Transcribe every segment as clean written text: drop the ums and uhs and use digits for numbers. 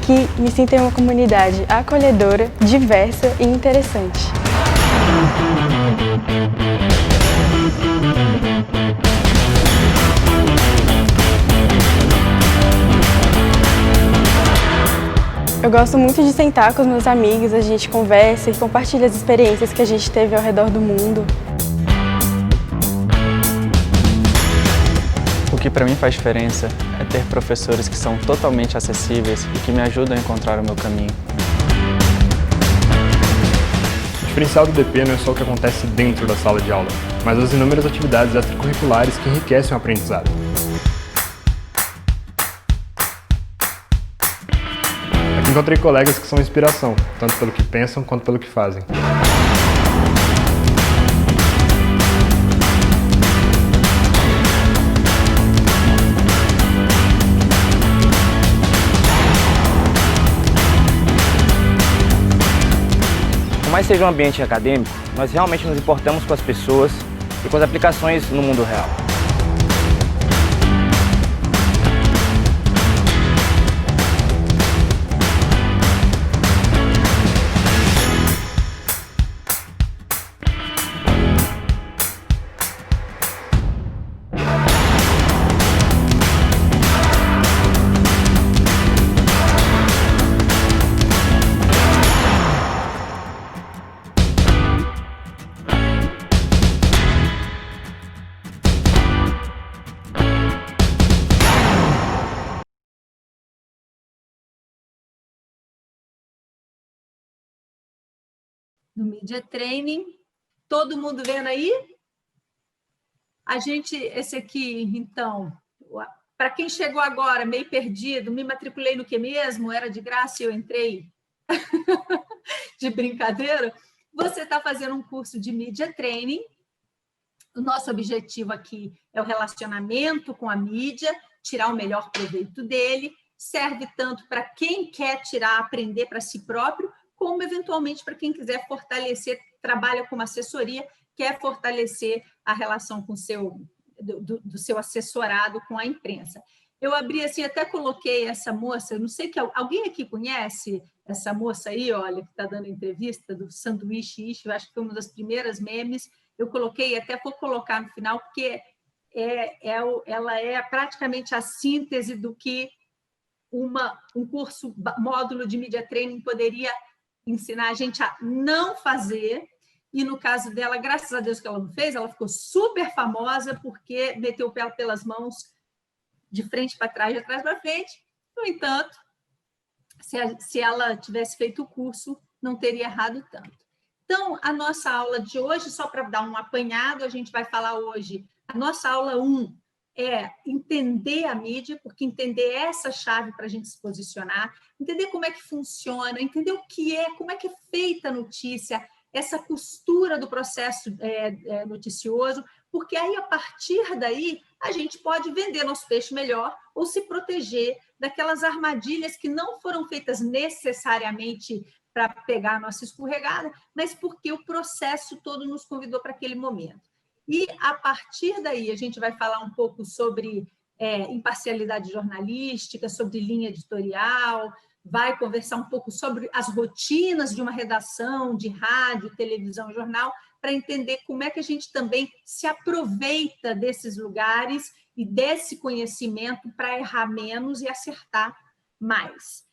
Aqui me sinto em uma comunidade acolhedora, diversa e interessante. Eu gosto muito de sentar com os meus amigos, a gente conversa e compartilha as experiências que a gente teve ao redor do mundo. O que para mim faz diferença é ter professores que são totalmente acessíveis e que me ajudam a encontrar o meu caminho. O diferencial do DP não é só o que acontece dentro da sala de aula, mas as inúmeras atividades extracurriculares que enriquecem o aprendizado. Aqui encontrei colegas que são inspiração, tanto pelo que pensam quanto pelo que fazem. Por mais seja um ambiente acadêmico, nós realmente nos importamos com as pessoas e com as aplicações no mundo real. Do Media Training. Todo mundo vendo aí? Esse aqui, então, para quem chegou agora, meio perdido, me matriculei no que mesmo? Era de graça e eu entrei de brincadeira. Você está fazendo um curso de Media Training. O nosso objetivo aqui é o relacionamento com a mídia, tirar o melhor proveito dele. Serve tanto para quem quer aprender para si próprio, como, eventualmente, para quem quiser fortalecer, trabalha como assessoria, quer fortalecer a relação com do seu assessorado com a imprensa. Eu abri assim, até coloquei essa moça, eu não sei que alguém aqui conhece essa moça aí, olha, que está dando entrevista do Sanduíche Ishi, eu acho que foi uma das primeiras memes, eu coloquei, até vou colocar no final, porque ela é praticamente a síntese do que um curso, módulo de Media Training poderia ensinar a gente a não fazer, e no caso dela, graças a Deus que ela não fez, ela ficou super famosa porque meteu o pé pelas mãos, de frente para trás, de trás para frente. No entanto, se ela tivesse feito o curso, não teria errado tanto. Então, a nossa aula de hoje, só para dar um apanhado, a gente vai falar hoje, a nossa aula 1 é entender a mídia, porque entender essa chave para a gente se posicionar, entender como é que funciona, entender o que é, como é que é feita a notícia, essa costura do processo noticioso, porque aí, a partir daí, a gente pode vender nosso peixe melhor ou se proteger daquelas armadilhas que não foram feitas necessariamente para pegar a nossa escorregada, mas porque o processo todo nos convidou para aquele momento. E, a partir daí, a gente vai falar um pouco sobre imparcialidade jornalística, sobre linha editorial, vai conversar um pouco sobre as rotinas de uma redação de rádio, televisão, jornal, para entender como é que a gente também se aproveita desses lugares e desse conhecimento para errar menos e acertar mais.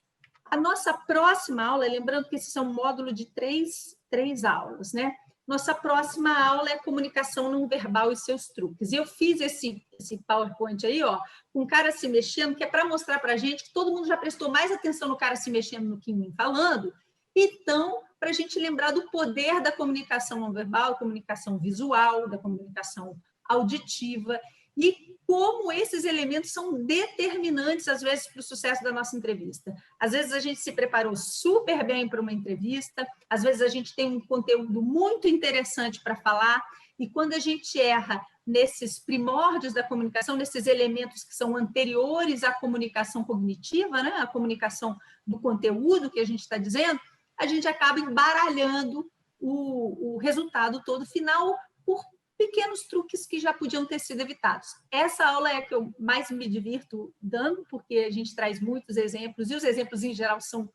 A nossa próxima aula, lembrando que esse é um módulo de três aulas, né? Nossa próxima aula é comunicação não verbal e seus truques. E eu fiz esse PowerPoint aí, ó, com o cara se mexendo, que é para mostrar para a gente que todo mundo já prestou mais atenção no cara se mexendo do que em mim falando. Então, para a gente lembrar do poder da comunicação não verbal, comunicação visual, da comunicação auditiva, e como esses elementos são determinantes, às vezes, para o sucesso da nossa entrevista. Às vezes, a gente se preparou super bem para uma entrevista, às vezes, a gente tem um conteúdo muito interessante para falar, e quando a gente erra nesses primórdios da comunicação, nesses elementos que são anteriores à comunicação cognitiva, né? A comunicação do conteúdo que a gente está dizendo, a gente acaba embaralhando o resultado todo final por pequenos truques que já podiam ter sido evitados. Essa aula é a que eu mais me divirto dando, porque a gente traz muitos exemplos, e os exemplos, em geral, são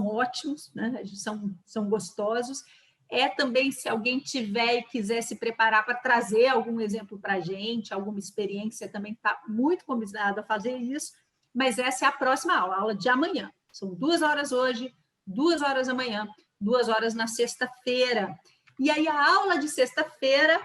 ótimos, né? São gostosos. É também, se alguém tiver e quiser se preparar para trazer algum exemplo para a gente, alguma experiência, também está muito convidado a fazer isso, mas essa é a próxima aula, a aula de amanhã. São 2 horas hoje, 2 horas amanhã, 2 horas na sexta-feira. E aí a aula de sexta-feira,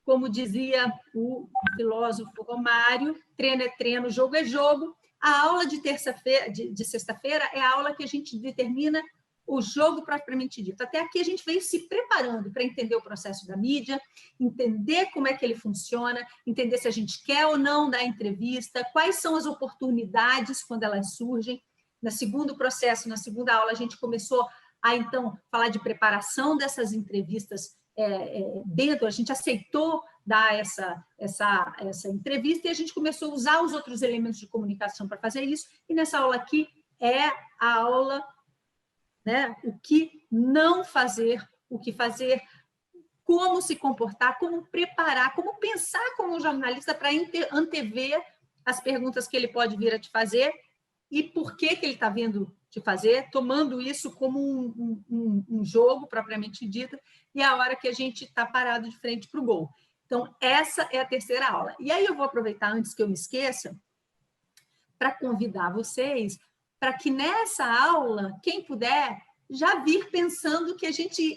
como dizia o filósofo Romário, treino é treino, jogo é jogo. A aula de terça-feira, de sexta-feira, é a aula que a gente determina o jogo propriamente dito. Até aqui a gente veio se preparando para entender o processo da mídia, entender como é que ele funciona, entender se a gente quer ou não dar entrevista, quais são as oportunidades quando elas surgem. No segundo processo, na segunda aula, a gente começou a, então, falar de preparação dessas entrevistas dentro, a gente aceitou dar essa entrevista e a gente começou a usar os outros elementos de comunicação para fazer isso, e nessa aula aqui é a aula, né, o que não fazer, o que fazer, como se comportar, como preparar, como pensar como um jornalista para antever as perguntas que ele pode vir a te fazer e por que ele está vindo te fazer, tomando isso como um jogo propriamente dito, e a hora que a gente está parado de frente para o gol. Então, essa é a terceira aula. E aí eu vou aproveitar, antes que eu me esqueça, para convidar vocês para que nessa aula, quem puder, já vir pensando que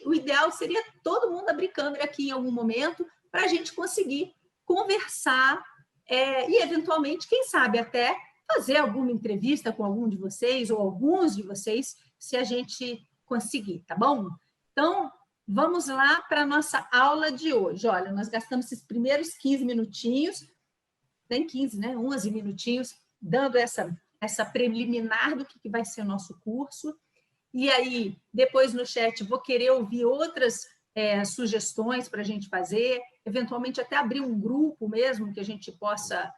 o ideal seria todo mundo abrir câmera aqui em algum momento para a gente conseguir conversar e, eventualmente, quem sabe até fazer alguma entrevista com algum de vocês ou alguns de vocês, se a gente conseguir, tá bom? Então, vamos lá para a nossa aula de hoje. Olha, nós gastamos esses primeiros 15 minutinhos, nem 15, né? 11 minutinhos, dando essa preliminar do que vai ser o nosso curso. E aí, depois no chat, vou querer ouvir outras sugestões para a gente fazer, eventualmente até abrir um grupo mesmo que a gente possa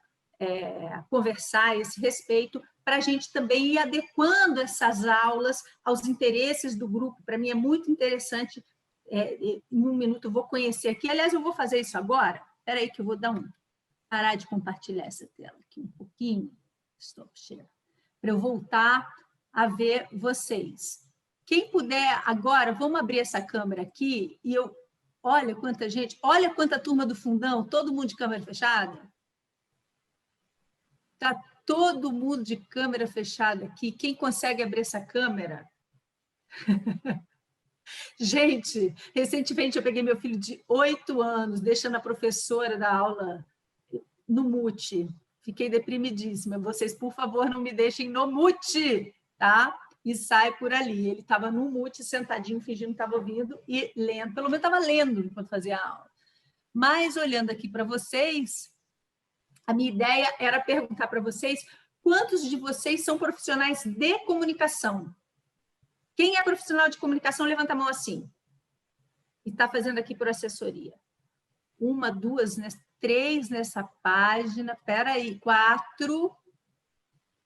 conversar a esse respeito, para a gente também ir adequando essas aulas aos interesses do grupo. Para mim é muito interessante, em um minuto eu vou conhecer aqui, aliás, eu vou fazer isso agora, espera aí que eu vou parar de compartilhar essa tela aqui um pouquinho, chega, para eu voltar a ver vocês. Quem puder agora, vamos abrir essa câmera aqui, e olha quanta gente, olha quanta turma do fundão, todo mundo de câmera fechada. Está todo mundo de câmera fechada aqui. Quem consegue abrir essa câmera? Gente, recentemente eu peguei meu filho de 8 anos, deixando a professora da aula no mute. Fiquei deprimidíssima. Vocês, por favor, não me deixem no mute, tá? E sai por ali. Ele estava no mute, sentadinho, fingindo que estava ouvindo e lendo. Pelo menos estava lendo enquanto fazia a aula. Mas, olhando aqui para vocês, a minha ideia era perguntar para vocês quantos de vocês são profissionais de comunicação. Quem é profissional de comunicação, levanta a mão assim. E está fazendo aqui por assessoria. 1, 2, 3 nessa página. Espera aí, 4,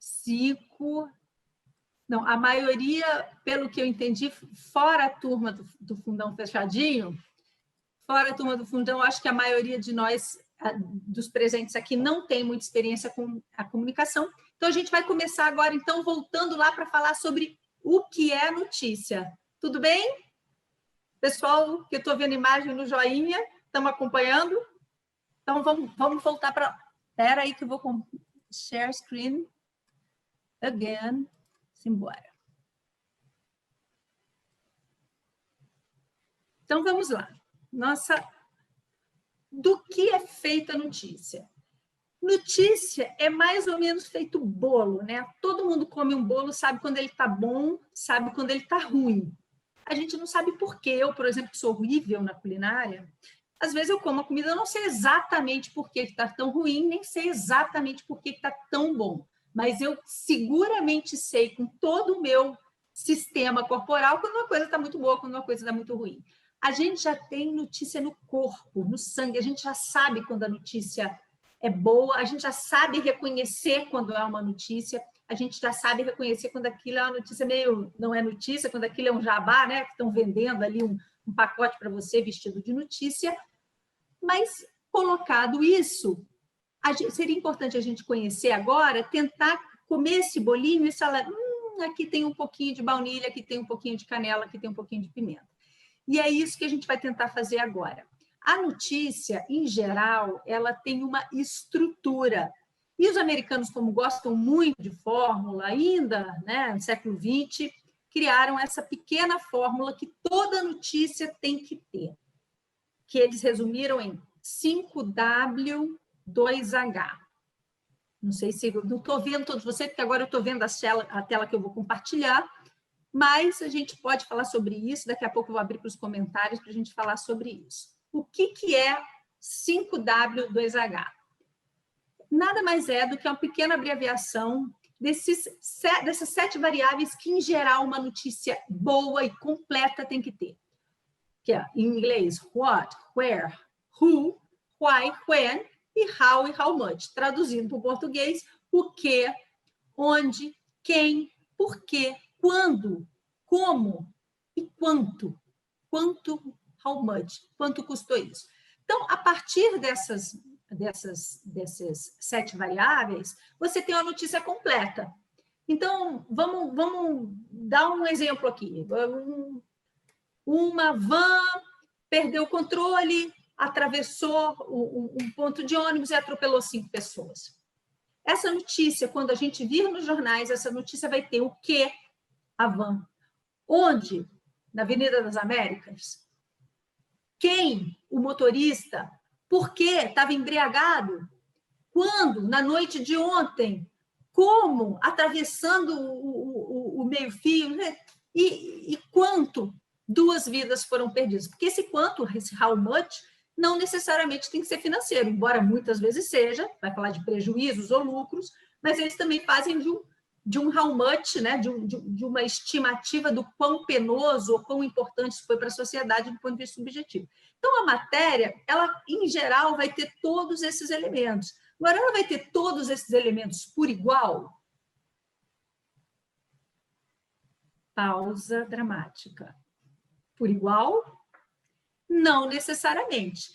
5. Não, a maioria, pelo que eu entendi, fora a turma do fundão fechadinho, fora a turma do fundão, acho que a maioria de nós, dos presentes aqui, não tem muita experiência com a comunicação. Então, a gente vai começar agora, então, voltando lá para falar sobre o que é notícia. Tudo bem? Pessoal, que eu estou vendo imagem no joinha, estamos acompanhando? Então, vamos voltar para... Espera aí que eu vou share screen again. Simbora. Então, vamos lá. Do que é feita a notícia? Notícia é mais ou menos feito bolo, né? Todo mundo come um bolo, sabe quando ele está bom, sabe quando ele está ruim. A gente não sabe por quê. Eu, por exemplo, que sou horrível na culinária, às vezes eu como a comida, eu não sei exatamente por que está tão ruim, nem sei exatamente por que está tão bom. Mas eu seguramente sei com todo o meu sistema corporal quando uma coisa está muito boa, quando uma coisa está muito ruim. A gente já tem notícia no corpo, no sangue, a gente já sabe quando a notícia é boa, a gente já sabe reconhecer quando é uma notícia, a gente já sabe reconhecer quando aquilo é uma notícia meio, não é notícia, quando aquilo é um jabá, né, que estão vendendo ali um pacote para você vestido de notícia. Mas, colocado isso, seria importante a gente conhecer agora, tentar comer esse bolinho e falar, aqui tem um pouquinho de baunilha, aqui tem um pouquinho de canela, aqui tem um pouquinho de pimenta. E é isso que a gente vai tentar fazer agora. A notícia, em geral, ela tem uma estrutura. E os americanos, como gostam muito de fórmula, ainda, né, no século XX, criaram essa pequena fórmula que toda notícia tem que ter, que eles resumiram em 5W2H. Não sei se... Não estou vendo todos vocês, porque agora eu estou vendo a tela que eu vou compartilhar, mas a gente pode falar sobre isso, daqui a pouco eu vou abrir para os comentários para a gente falar sobre isso. O que é 5W2H? Nada mais é do que uma pequena abreviação dessas 7 variáveis que, em geral, uma notícia boa e completa tem que ter. Que é, em inglês, what, where, who, why, when, e how much. Traduzindo para o português, o que, onde, quem, por quê, quando, como e quanto. Quanto, how much, quanto custou isso. Então, a partir dessas 7 variáveis, você tem uma notícia completa. Então, vamos dar um exemplo aqui. Uma van perdeu o controle, atravessou um ponto de ônibus e atropelou 5 pessoas. Essa notícia, quando a gente vir nos jornais, essa notícia vai ter o que? A van. Onde? Na Avenida das Américas. Quem? O motorista. Por quê? Estava embriagado? Quando? Na noite de ontem. Como? Atravessando o meio-fio. Né? E quanto? 2 vidas foram perdidas. Porque esse quanto, esse how much, não necessariamente tem que ser financeiro, embora muitas vezes seja, vai falar de prejuízos ou lucros, mas eles também fazem de um how much, né? de uma estimativa do quão penoso ou quão importante isso foi para a sociedade do ponto de vista subjetivo. Então, a matéria, ela, em geral, vai ter todos esses elementos. Agora, ela vai ter todos esses elementos por igual? Pausa dramática. Por igual? Não necessariamente.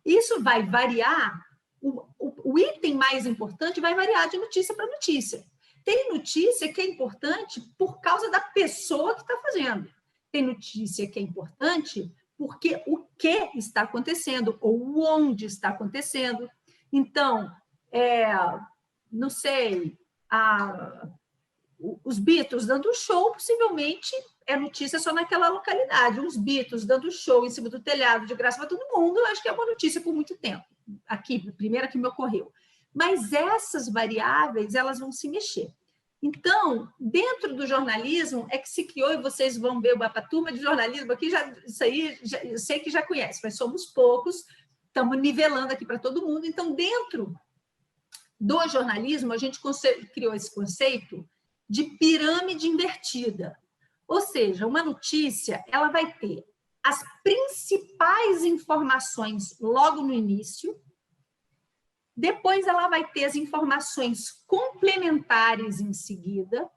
Isso vai variar, o item mais importante vai variar de notícia para notícia. Tem notícia que é importante por causa da pessoa que está fazendo. Tem notícia que é importante porque o que está acontecendo ou onde está acontecendo. Então, não sei, os Beatles dando show, possivelmente é notícia só naquela localidade. Os Beatles dando show em cima do telhado de graça para todo mundo, eu acho que é uma notícia por muito tempo. Aqui, a primeira que me ocorreu. Mas essas variáveis, elas vão se mexer. Então, dentro do jornalismo, é que se criou, e vocês vão ver a turma de jornalismo aqui, isso aí eu sei que já conhece, mas somos poucos, estamos nivelando aqui para todo mundo. Então, dentro do jornalismo, a gente criou esse conceito de pirâmide invertida. Ou seja, uma notícia, ela vai ter as principais informações logo no início, depois ela vai ter as informações complementares em seguida,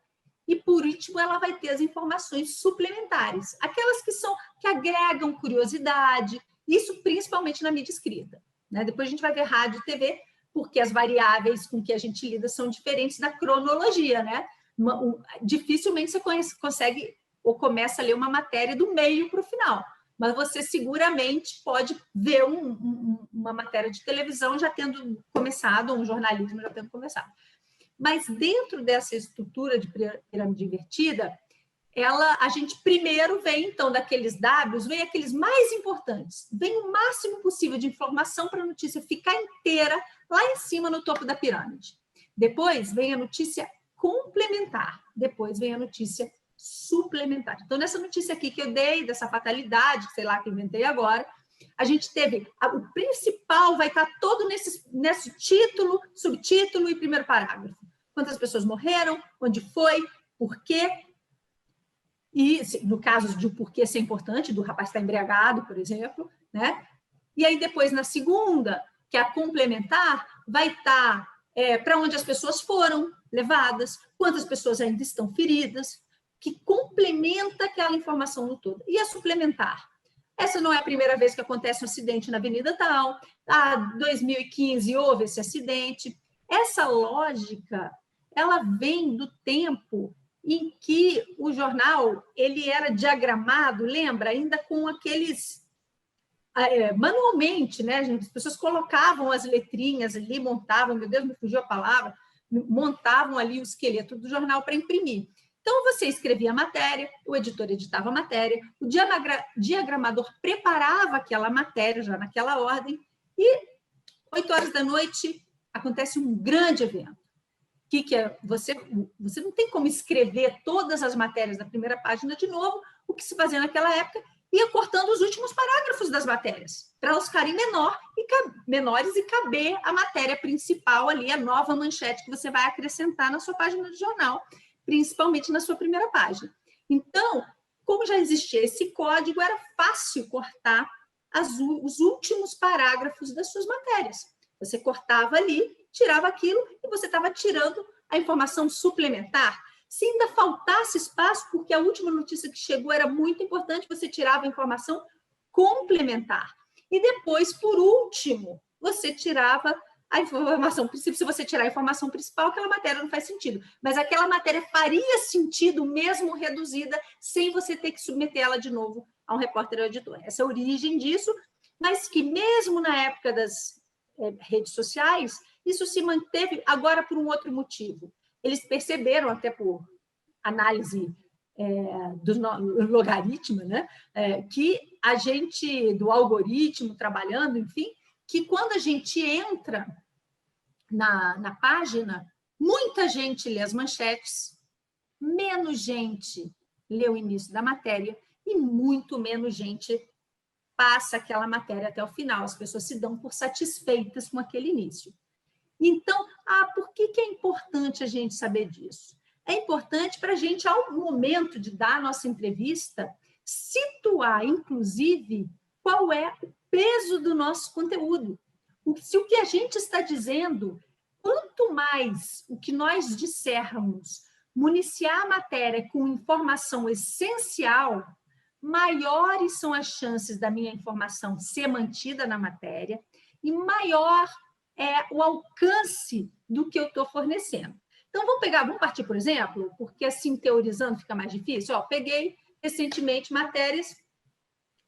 e por último ela vai ter as informações suplementares, aquelas que agregam curiosidade, isso principalmente na mídia escrita. Né? Depois a gente vai ver rádio e TV, porque as variáveis com que a gente lida são diferentes da cronologia, né? Dificilmente você consegue ou começa a ler uma matéria do meio para o final, mas você seguramente pode ver uma matéria de televisão já tendo começado, ou um jornalismo já tendo começado. Mas dentro dessa estrutura de pirâmide invertida, a gente primeiro vem, então, daqueles Ws, vem aqueles mais importantes, vem o máximo possível de informação para a notícia ficar inteira lá em cima no topo da pirâmide. Depois vem a notícia complementar, depois vem a notícia suplementar. Então, nessa notícia aqui que eu dei, dessa fatalidade, sei lá, que inventei agora, a gente teve, o principal vai estar todo nesse título, subtítulo e primeiro parágrafo. Quantas pessoas morreram, onde foi, por quê, e no caso de o porquê ser importante, do rapaz estar embriagado, por exemplo, né? E aí depois, na segunda, que é a complementar, vai estar para onde as pessoas foram levadas, quantas pessoas ainda estão feridas, que complementa aquela informação no todo. E a suplementar? Essa não é a primeira vez que acontece um acidente na Avenida tal. Em 2015 houve esse acidente. Essa lógica, ela vem do tempo em que o jornal ele era diagramado, lembra? Ainda com aqueles... manualmente, né? As pessoas colocavam as letrinhas ali, montavam, meu Deus, me fugiu a palavra, montavam ali o esqueleto do jornal para imprimir. Então, você escrevia a matéria, o editor editava a matéria, o diagramador preparava aquela matéria já naquela ordem, e 8 horas da noite acontece um grande evento. Que é? Você não tem como escrever todas as matérias da primeira página de novo, o que se fazia naquela época, ia cortando os últimos parágrafos das matérias, para elas ficarem menores e caber a matéria principal ali, a nova manchete que você vai acrescentar na sua página de jornal, principalmente na sua primeira página. Então, como já existia esse código, era fácil cortar os últimos parágrafos das suas matérias. Você cortava ali, tirava aquilo, e você estava tirando a informação suplementar. Se ainda faltasse espaço, porque a última notícia que chegou era muito importante, você tirava a informação complementar. E depois, por último, você tirava a informação principal. Se você tirar a informação principal, aquela matéria não faz sentido. Mas aquela matéria faria sentido, mesmo reduzida, sem você ter que submeter ela de novo a um repórter ou editor. Essa é a origem disso, mas que mesmo na época das redes sociais, isso se manteve agora por um outro motivo. Eles perceberam, até por análise do logaritmo, né, que a gente, do algoritmo trabalhando, enfim, que quando a gente entra na página, muita gente lê as manchetes, menos gente lê o início da matéria e muito menos gente passa aquela matéria até o final. As pessoas se dão por satisfeitas com aquele início. Então, por que é importante a gente saber disso? É importante para a gente, ao momento de dar a nossa entrevista, situar, inclusive, qual é o peso do nosso conteúdo. Se o que a gente está dizendo, quanto mais o que nós dissermos municiar a matéria com informação essencial, maiores são as chances da minha informação ser mantida na matéria e maior é o alcance do que eu estou fornecendo. Então, vamos partir, por exemplo, porque assim, teorizando fica mais difícil. Peguei recentemente matérias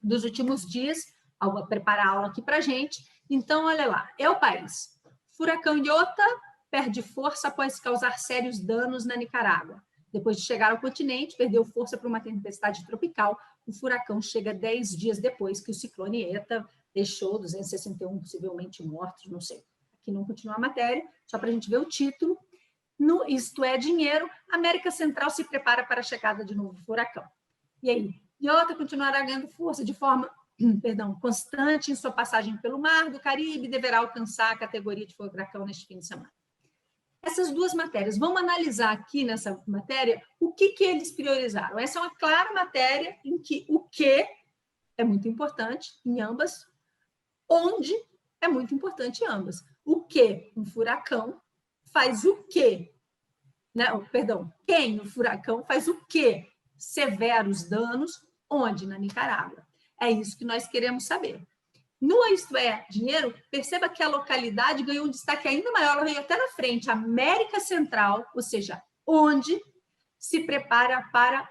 dos últimos dias, ao preparar a aula aqui para a gente. Então, olha lá, é o país. Furacão Iota perde força após causar sérios danos na Nicarágua. Depois de chegar ao continente, perdeu força para uma tempestade tropical. O furacão chega 10 dias depois que o ciclone Eta deixou 261 possivelmente mortos, não sei. Aqui não continua a matéria, só para a gente ver o título. No Isto é Dinheiro, América Central se prepara para a chegada de novo furacão. E aí, Iota continuará ganhando força de forma constante em sua passagem pelo mar do Caribe e deverá alcançar a categoria de furacão neste fim de semana. Essas duas matérias, vamos analisar aqui nessa matéria o que eles priorizaram. Essa é uma clara matéria em que o que é muito importante em ambas, onde é muito importante em ambas. O que? Um furacão faz o quê? Quem no furacão faz o quê? Severos danos, onde? Na Nicarágua. É isso que nós queremos saber. No Isto é Dinheiro, perceba que a localidade ganhou um destaque ainda maior, ela veio até na frente, América Central, ou seja, onde se prepara para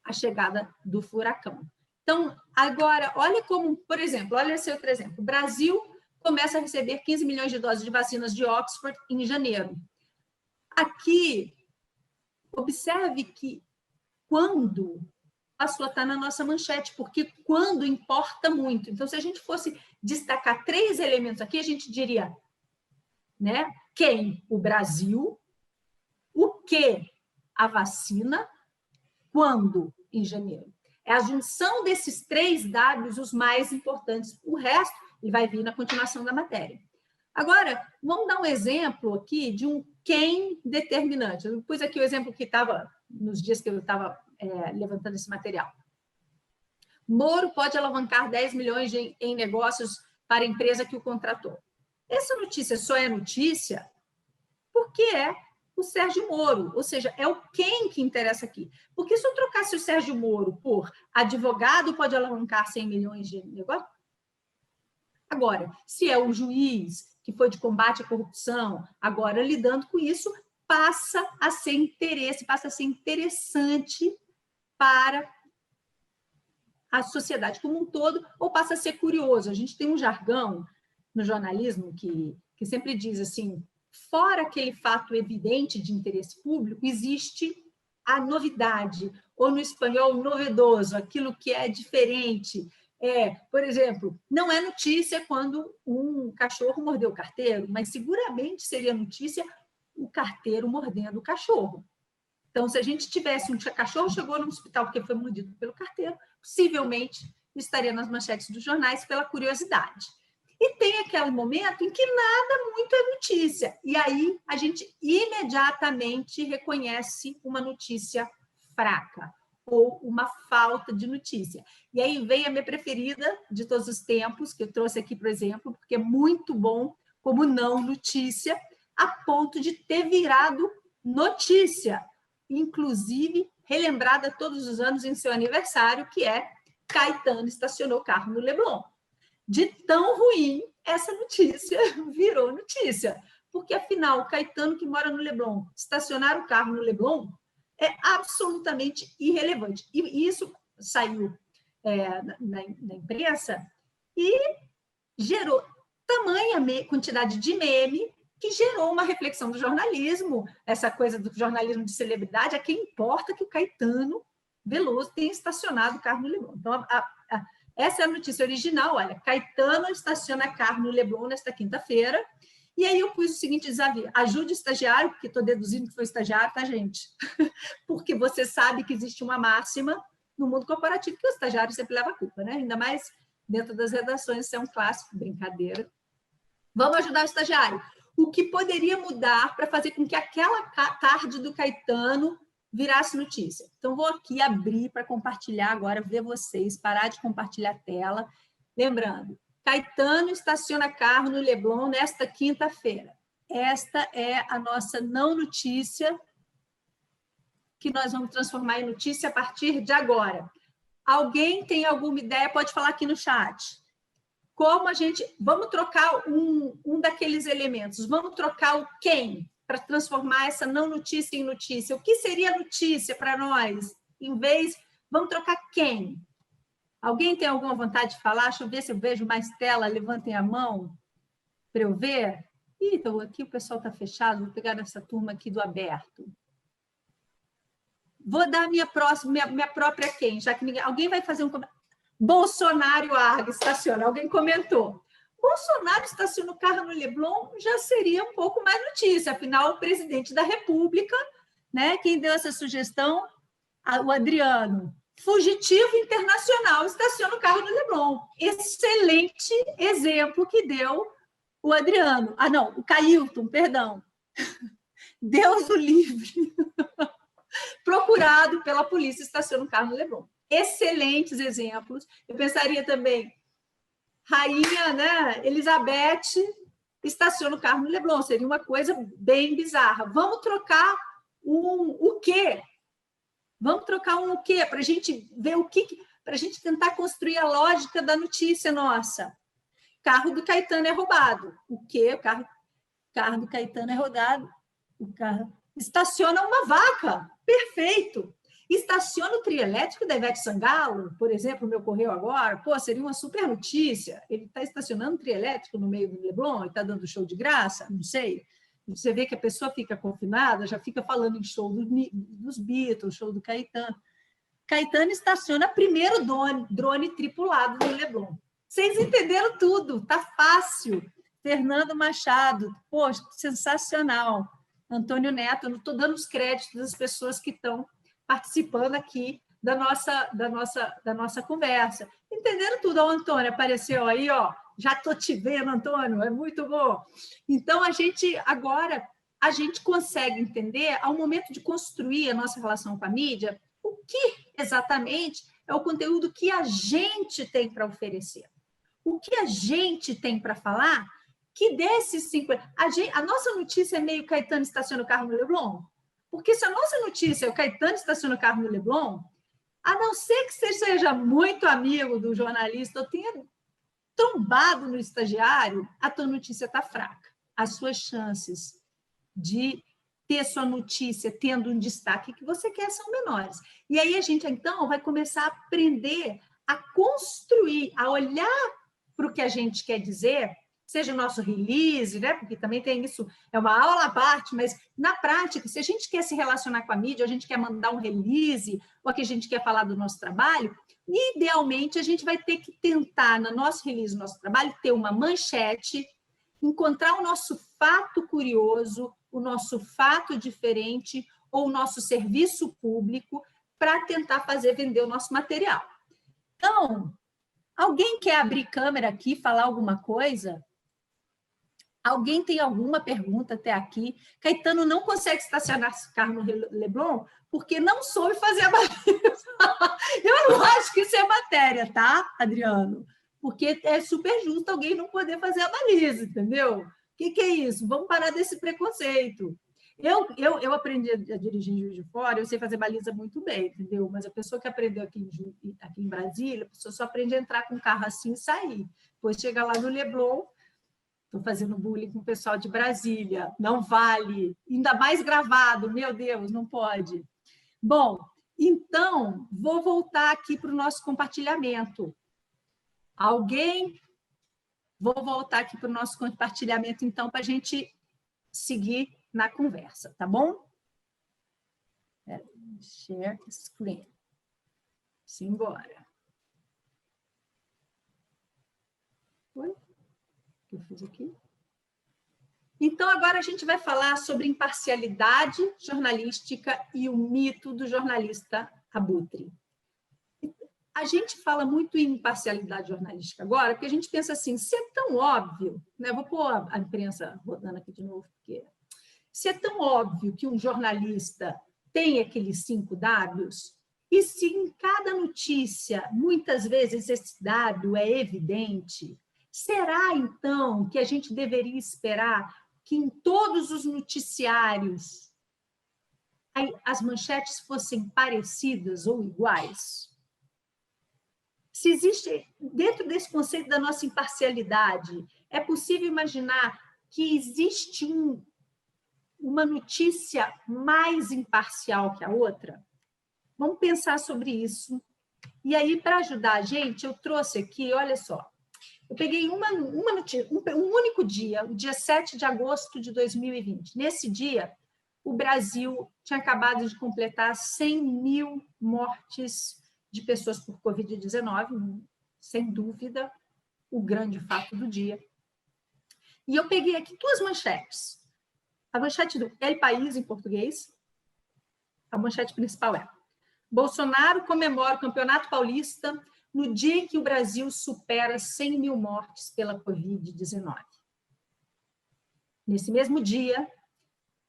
a chegada do furacão. Então, agora, olha como, por exemplo, olha esse outro exemplo. O Brasil começa a receber 15 milhões de doses de vacinas de Oxford em janeiro. Aqui, observe que quando passou a estar na nossa manchete, porque quando importa muito. Então, se a gente fosse destacar 3 elementos aqui, a gente diria, né? Quem? O Brasil. O que? A vacina. Quando? Em janeiro. É a junção desses 3 dados os mais importantes. O resto, ele vai vir na continuação da matéria. Agora, vamos dar um exemplo aqui de um quem determinante. Eu pus aqui o exemplo que estava nos dias que eu estava levantando esse material. Moro pode alavancar 10 milhões em negócios para a empresa que o contratou. Essa notícia só é notícia porque é o Sérgio Moro, ou seja, é o quem que interessa aqui. Porque se eu trocasse o Sérgio Moro por advogado, pode alavancar 100 milhões de negócio? Agora, se é um juiz que foi de combate à corrupção, agora lidando com isso, passa a ser interessante para a sociedade como um todo, ou passa a ser curioso. A gente tem um jargão no jornalismo que sempre diz assim, fora aquele fato evidente de interesse público, existe a novidade, ou no espanhol, novedoso, aquilo que é diferente. Por exemplo, não é notícia quando um cachorro mordeu o carteiro, mas seguramente seria notícia o carteiro mordendo o cachorro. Então, se a gente tivesse um cachorro chegou no hospital porque foi mordido pelo carteiro, possivelmente estaria nas manchetes dos jornais pela curiosidade. E tem aquele momento em que nada muito é notícia. E aí a gente imediatamente reconhece uma notícia fraca ou uma falta de notícia. E aí vem a minha preferida de todos os tempos, que eu trouxe aqui, por exemplo, porque é muito bom como não notícia, a ponto de ter virado notícia, inclusive relembrada todos os anos em seu aniversário, que é Caetano estacionou o carro no Leblon. De tão ruim, essa notícia virou notícia. Porque, afinal, o Caetano, que mora no Leblon, estacionar o carro no Leblon é absolutamente irrelevante. E isso saiu na imprensa e gerou tamanha quantidade de meme que gerou uma reflexão do jornalismo, essa coisa do jornalismo de celebridade, a quem importa que o Caetano Veloso tenha estacionado o carro no Leblon. Então, essa é a notícia original, olha, Caetano estaciona carro no Leblon nesta quinta-feira, e aí eu pus o seguinte desafio, ajude o estagiário, porque estou deduzindo que foi estagiário, tá, gente? Porque você sabe que existe uma máxima no mundo corporativo que o estagiário sempre leva a culpa, né? Ainda mais dentro das redações, isso é um clássico, brincadeira. Vamos ajudar o estagiário. O que poderia mudar para fazer com que aquela tarde do Caetano virasse notícia? Então, vou aqui abrir para compartilhar agora, ver vocês, parar de compartilhar a tela. Lembrando, Caetano estaciona carro no Leblon nesta quinta-feira. Esta é a nossa não notícia, que nós vamos transformar em notícia a partir de agora. Alguém tem alguma ideia? Pode falar aqui no chat. Como a gente... Vamos trocar um daqueles elementos. Vamos trocar o quem para transformar essa não notícia em notícia. O que seria notícia para nós? Em vez... Vamos trocar quem? Alguém tem alguma vontade de falar? Deixa eu ver se eu vejo mais tela. Levantem a mão para eu ver. Ih, então aqui o pessoal está fechado. Vou pegar essa turma aqui do aberto. Vou dar minha própria quem, já que alguém vai fazer um comentário. Bolsonaro Arga estaciona, alguém comentou. Bolsonaro estaciona o carro no Leblon já seria um pouco mais notícia, afinal, o presidente da República, né? Quem deu essa sugestão? O Adriano. Fugitivo internacional estaciona o carro no Leblon. Excelente exemplo que deu o Adriano. Ah, não, o Cailton, perdão. Deus o livre. Procurado pela polícia, estaciona o carro no Leblon. Excelentes exemplos. Eu pensaria também, Rainha, né, Elizabeth estaciona o carro no Leblon. Seria uma coisa bem bizarra. Vamos trocar o quê? Vamos trocar o quê? Para a gente ver o que... Para a gente tentar construir a lógica da notícia nossa. Carro do Caetano é roubado. O quê? O carro do Caetano é roubado. O carro... Estaciona uma vaca. Perfeito. Estaciona o trio elétrico da Ivete Sangalo, por exemplo, me ocorreu agora. Pô, seria uma super notícia. Ele está estacionando um trio elétrico no meio do Leblon, ele está dando show de graça, não sei. Você vê que a pessoa fica confinada, já fica falando em show dos Beatles, show do Caetano. Caetano estaciona primeiro drone tripulado no Leblon. Vocês entenderam tudo, tá fácil. Fernando Machado, poxa, sensacional. Antônio Neto, eu não estou dando os créditos das pessoas que estão participando aqui da nossa conversa. Entenderam tudo? O Antônio apareceu aí, ó. Já estou te vendo, Antônio, é muito bom. Então, agora, a gente consegue entender, ao momento de construir a nossa relação com a mídia, o que exatamente é o conteúdo que a gente tem para oferecer. O que a gente tem para falar que desses 50... A nossa notícia é meio Caetano estaciona o carro no Leblon? Porque se a nossa notícia é o Caetano estaciona o carro no Leblon, a não ser que você seja muito amigo do jornalista ou tenha trombado no estagiário, a tua notícia está fraca. As suas chances de ter sua notícia tendo um destaque que você quer são menores. E aí a gente, então, vai começar a aprender a construir, a olhar para o que a gente quer dizer, seja o nosso release, né? Porque também tem isso, é uma aula à parte, mas na prática, se a gente quer se relacionar com a mídia, ou a gente quer mandar um release, ou que a gente quer falar do nosso trabalho, idealmente a gente vai ter que tentar, no nosso release, no nosso trabalho, ter uma manchete, encontrar o nosso fato curioso, o nosso fato diferente, ou o nosso serviço público, para tentar fazer vender o nosso material. Então, alguém quer abrir câmera aqui, falar alguma coisa? Alguém tem alguma pergunta até aqui? Caetano não consegue estacionar esse carro no Leblon porque não soube fazer a baliza. Eu não acho que isso é matéria, tá, Adriano? Porque é super justo alguém não poder fazer a baliza, entendeu? O que é isso? Vamos parar desse preconceito. Eu aprendi a dirigir em Juiz de Fora, eu sei fazer baliza muito bem, entendeu? Mas a pessoa que aprendeu aqui em Brasília, a pessoa só aprende a entrar com o carro assim e sair. Depois chega lá no Leblon, estou fazendo bullying com o pessoal de Brasília, não vale, ainda mais gravado, meu Deus, não pode. Bom, então, vou voltar aqui para o nosso compartilhamento. Alguém? Vou voltar aqui para o nosso compartilhamento, então, para a gente seguir na conversa, tá bom? Share screen. Simbora. Oi? O que eu fiz aqui? Então, agora a gente vai falar sobre imparcialidade jornalística e o mito do jornalista abutre. A gente fala muito em imparcialidade jornalística agora, porque a gente pensa assim, se é tão óbvio, né? Vou pôr a imprensa rodando aqui de novo, porque se é tão óbvio que um jornalista tem aqueles 5 Ws, e se em cada notícia, muitas vezes, esse dado é evidente, será, então, que a gente deveria esperar que em todos os noticiários as manchetes fossem parecidas ou iguais? Se existe, dentro desse conceito da nossa imparcialidade, é possível imaginar que existe uma notícia mais imparcial que a outra? Vamos pensar sobre isso. E aí, para ajudar a gente, eu trouxe aqui, olha só, eu peguei uma notícia, um único dia, o dia 7 de agosto de 2020. Nesse dia, o Brasil tinha acabado de completar 100 mil mortes de pessoas por Covid-19, sem dúvida, o grande fato do dia. E eu peguei aqui 2 manchetes. A manchete do El País, em português, a manchete principal é: Bolsonaro comemora o Campeonato Paulista no dia em que o Brasil supera 100 mil mortes pela Covid-19. Nesse mesmo dia,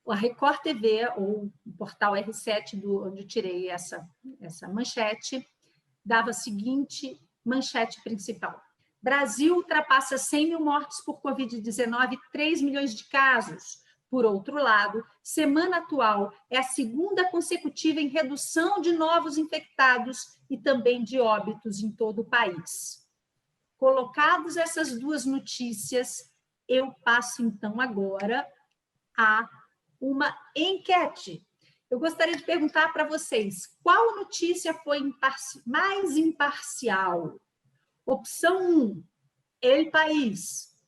a Record TV, ou o portal R7, onde eu tirei essa manchete, dava a seguinte manchete principal: Brasil ultrapassa 100 mil mortes por Covid-19 e 3 milhões de casos. Por outro lado, semana atual é a 2ª consecutiva em redução de novos infectados e também de óbitos em todo o país. Colocadas essas 2 notícias, eu passo então agora a uma enquete. Eu gostaria de perguntar para vocês, qual notícia foi mais imparcial? Opção 1, El País.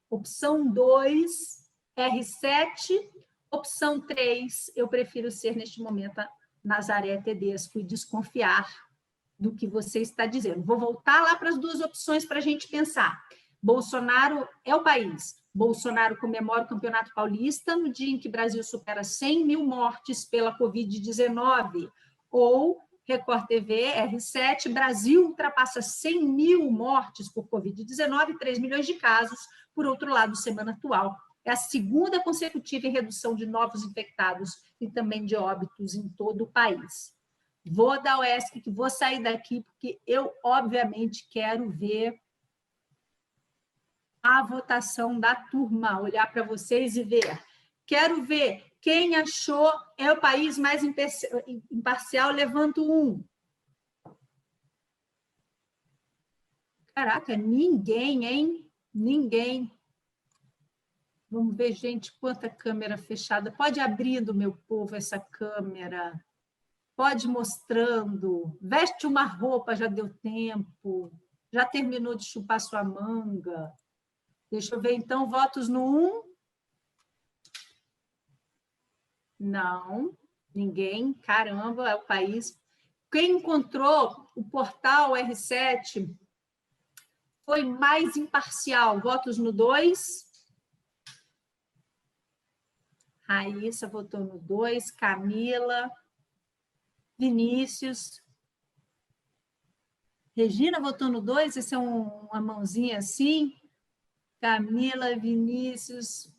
Opção 2, R7. Opção 3, eu prefiro ser, neste momento, Nazaré Tedesco e desconfiar do que você está dizendo. Vou voltar lá para as 2 opções para a gente pensar. Bolsonaro é o país. Bolsonaro comemora o Campeonato Paulista no dia em que o Brasil supera 100 mil mortes pela Covid-19. Ou Record TV, R7, Brasil ultrapassa 100 mil mortes por Covid-19 e 3 milhões de casos. Por outro lado, semana atual é a 2ª consecutiva em redução de novos infectados e também de óbitos em todo o país. Vou dar o ESC, que vou sair daqui, porque eu, obviamente, quero ver a votação da turma, olhar para vocês e ver. Quero ver quem achou é o país mais imparcial, levanta um. Caraca, ninguém, hein? Ninguém. Vamos ver, gente, quanta câmera fechada. Pode abrindo, meu povo, essa câmera. Pode mostrando. Veste uma roupa, já deu tempo. Já terminou de chupar sua manga. Deixa eu ver, então, votos no 1. Não, ninguém. Caramba, é o país. Quem encontrou o portal R7 foi mais imparcial. Votos no 2. Raíssa votou no 2. Camila. Vinícius. Regina votou no 2. Esse é uma mãozinha assim. Camila, Vinícius.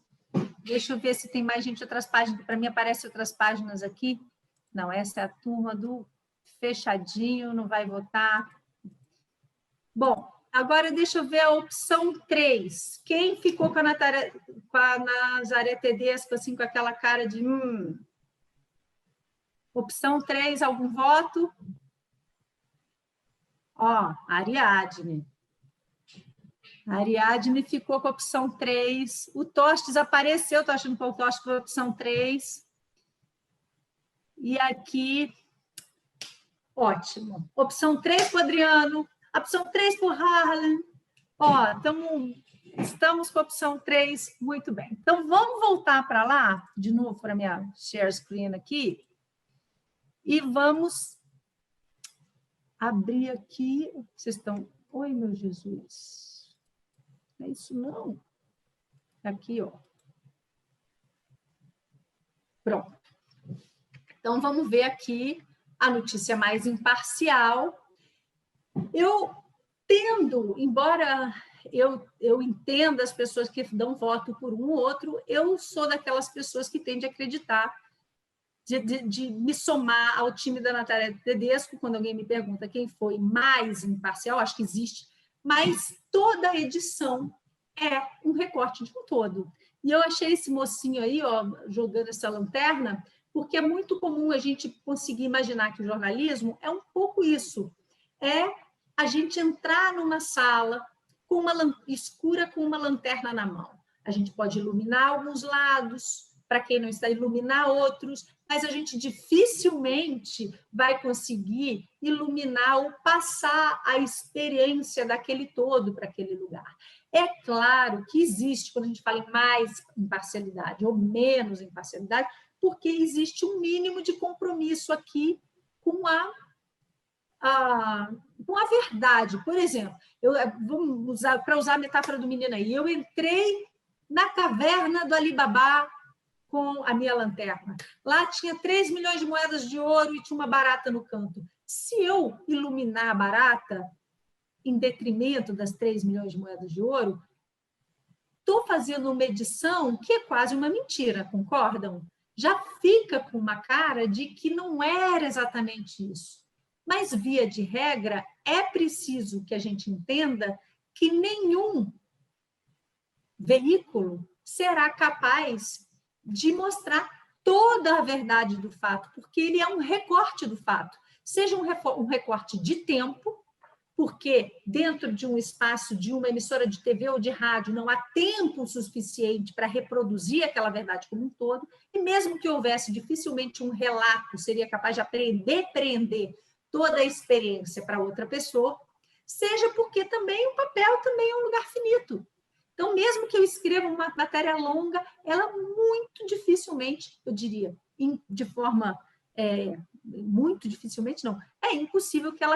Deixa eu ver se tem mais gente, outras páginas. Para mim aparecem outras páginas aqui. Não, essa é a turma do fechadinho, não vai votar. Bom, agora deixa eu ver a opção 3. Quem ficou com a Nazaré Tedesco, assim, com aquela cara de... Opção 3, algum voto? Ó, Ariadne. A Ariadne ficou com a opção 3. O Tostes apareceu, estou achando que o Tostes foi a opção 3. E aqui, ótimo. Opção 3 para o Adriano, opção 3 para o Harlan. Ó, estamos com a opção 3, muito bem. Então, vamos voltar para lá, de novo, para a minha share screen aqui, e vamos abrir aqui. Vocês estão... Oi, meu Jesus. Não é isso, não. Aqui, ó. Pronto. Então, vamos ver aqui a notícia mais imparcial. Eu tendo, embora eu entenda as pessoas que dão voto por um ou outro, eu sou daquelas pessoas que tendem a acreditar, de me somar ao time da Natália Tedesco, quando alguém me pergunta quem foi mais imparcial, acho que existe, mas toda edição é um recorte de um todo. E eu achei esse mocinho aí, ó, jogando essa lanterna, porque é muito comum a gente conseguir imaginar que o jornalismo é um pouco isso, é a gente entrar numa sala com escura com uma lanterna na mão. A gente pode iluminar alguns lados, para quem não está, iluminar outros, mas a gente dificilmente vai conseguir iluminar ou passar a experiência daquele todo para aquele lugar. É claro que existe, quando a gente fala em mais imparcialidade ou menos imparcialidade, porque existe um mínimo de compromisso aqui com a verdade. Por exemplo, vamos usar, para usar a metáfora do menino aí, eu entrei na caverna do Alibaba com a minha lanterna. Lá tinha 3 milhões de moedas de ouro e tinha uma barata no canto. Se eu iluminar a barata, em detrimento das 3 milhões de moedas de ouro, estou fazendo uma edição que é quase uma mentira, concordam? Já fica com uma cara de que não era exatamente isso. Mas, via de regra, é preciso que a gente entenda que nenhum veículo será capaz de mostrar toda a verdade do fato, porque ele é um recorte do fato. Seja um recorte de tempo, porque dentro de um espaço de uma emissora de TV ou de rádio não há tempo suficiente para reproduzir aquela verdade como um todo, e mesmo que houvesse dificilmente um relato, seria capaz de prender toda a experiência para outra pessoa, seja porque também o papel também é um lugar finito. Então, mesmo que eu escreva uma matéria longa, ela muito dificilmente, eu diria, de forma muito dificilmente, não, é impossível que ela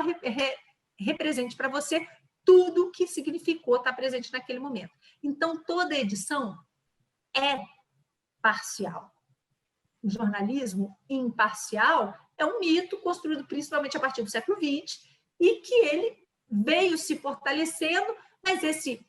represente para você tudo o que significou estar presente naquele momento. Então, toda edição é parcial. O jornalismo imparcial é um mito construído principalmente a partir do século XX e que ele veio se fortalecendo, mas esse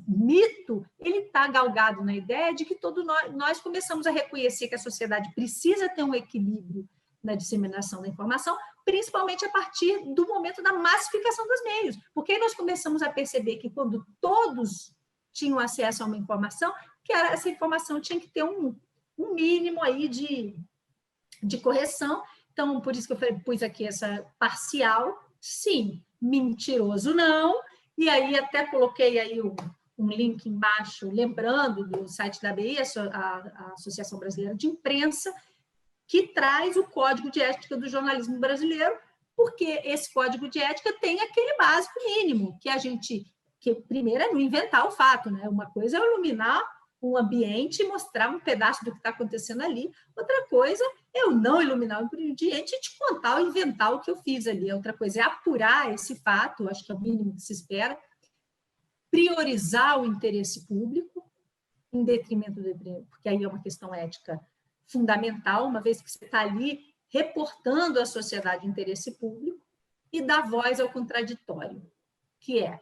mito ele está galgado na ideia de que todos nós começamos a reconhecer que a sociedade precisa ter um equilíbrio na disseminação da informação, principalmente a partir do momento da massificação dos meios, porque aí nós começamos a perceber que quando todos tinham acesso a uma informação, que essa informação tinha que ter um mínimo aí de correção. Então, por isso que eu pus aqui essa parcial, sim, mentiroso não, e aí até coloquei aí um link embaixo, lembrando do site da ABI, a Associação Brasileira de Imprensa, que traz o Código de Ética do Jornalismo Brasileiro, porque esse Código de Ética tem aquele básico mínimo, que primeiro é não inventar o fato, né? Uma coisa é iluminar um ambiente e mostrar um pedaço do que está acontecendo ali, outra coisa é eu não iluminar o ambiente e te contar ou inventar o que eu fiz ali, outra coisa é apurar esse fato, acho que é o mínimo que se espera, priorizar o interesse público em detrimento do... porque aí é uma questão ética fundamental, uma vez que você está ali reportando à sociedade o interesse público, e dar voz ao contraditório, que é,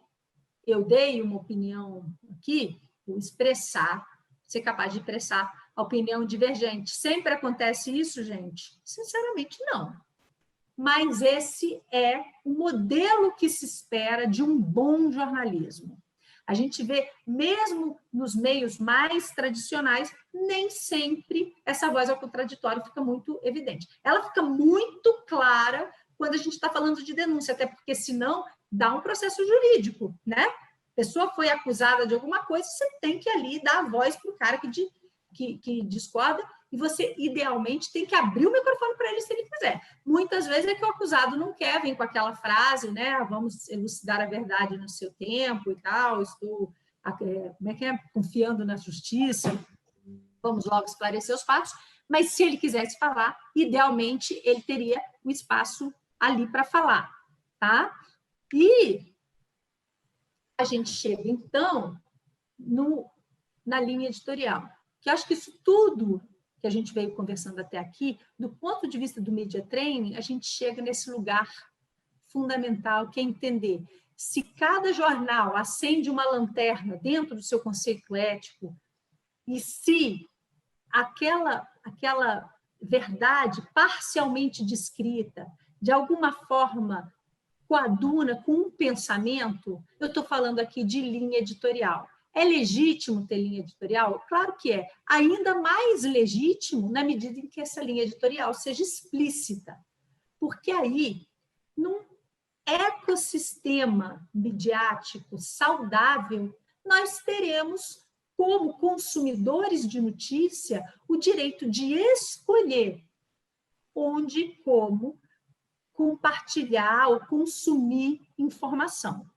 eu dei uma opinião aqui, vou expressar, ser capaz de expressar a opinião divergente. Sempre acontece isso, gente? Sinceramente, não. Mas esse é o modelo que se espera de um bom jornalismo. A gente vê, mesmo nos meios mais tradicionais, nem sempre essa voz ao contraditório fica muito evidente. Ela fica muito clara quando a gente está falando de denúncia, até porque, senão, dá um processo jurídico, né? A pessoa foi acusada de alguma coisa, você tem que ali dar a voz para o cara que discorda, e você, idealmente, tem que abrir o microfone para ele se ele quiser. Muitas vezes é que o acusado não quer, vem com aquela frase, né? Vamos elucidar a verdade no seu tempo e tal, estou, confiando na justiça, vamos logo esclarecer os fatos, mas se ele quisesse falar, idealmente, ele teria um espaço ali para falar, tá? E a gente chega, então, na linha editorial, que eu acho que isso tudo que a gente veio conversando até aqui, do ponto de vista do media training, a gente chega nesse lugar fundamental, que é entender se cada jornal acende uma lanterna dentro do seu conceito ético e se aquela verdade parcialmente descrita, de alguma forma coaduna com um pensamento, eu estou falando aqui de linha editorial. É legítimo ter linha editorial? Claro que é. Ainda mais legítimo na medida em que essa linha editorial seja explícita. Porque aí, num ecossistema midiático saudável, nós teremos, como consumidores de notícia, o direito de escolher onde e como compartilhar ou consumir informação.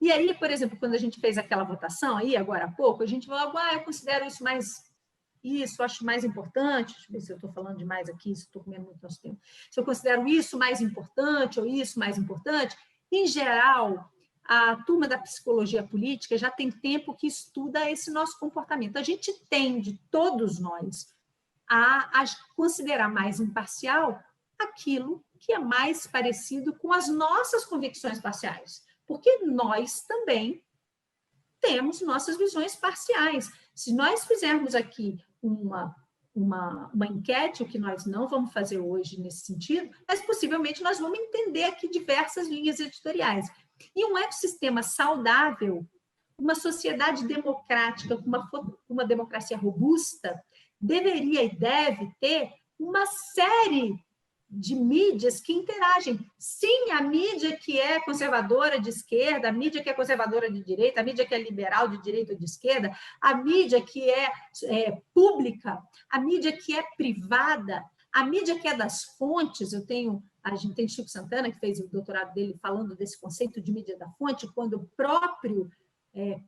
E aí, por exemplo, quando a gente fez aquela votação, aí, agora há pouco, a gente falou, eu considero isso acho mais importante, deixa eu ver se eu estou falando demais aqui, se estou comendo muito nosso tempo, se eu considero isso mais importante ou isso mais importante, em geral, a turma da psicologia política já tem tempo que estuda esse nosso comportamento. A gente tende, todos nós, a considerar mais imparcial aquilo que é mais parecido com as nossas convicções parciais, porque nós também temos nossas visões parciais. Se nós fizermos aqui uma enquete, o que nós não vamos fazer hoje nesse sentido, mas possivelmente nós vamos entender aqui diversas linhas editoriais. E um ecossistema saudável, uma sociedade democrática, uma democracia robusta, deveria e deve ter uma série de mídias que interagem. Sim, a mídia que é conservadora de esquerda, a mídia que é conservadora de direita, a mídia que é liberal de direita ou de esquerda, a mídia que é pública, a mídia que é privada, a mídia que é das fontes. A gente tem Chico Santana, que fez o doutorado dele falando desse conceito de mídia da fonte, quando o próprio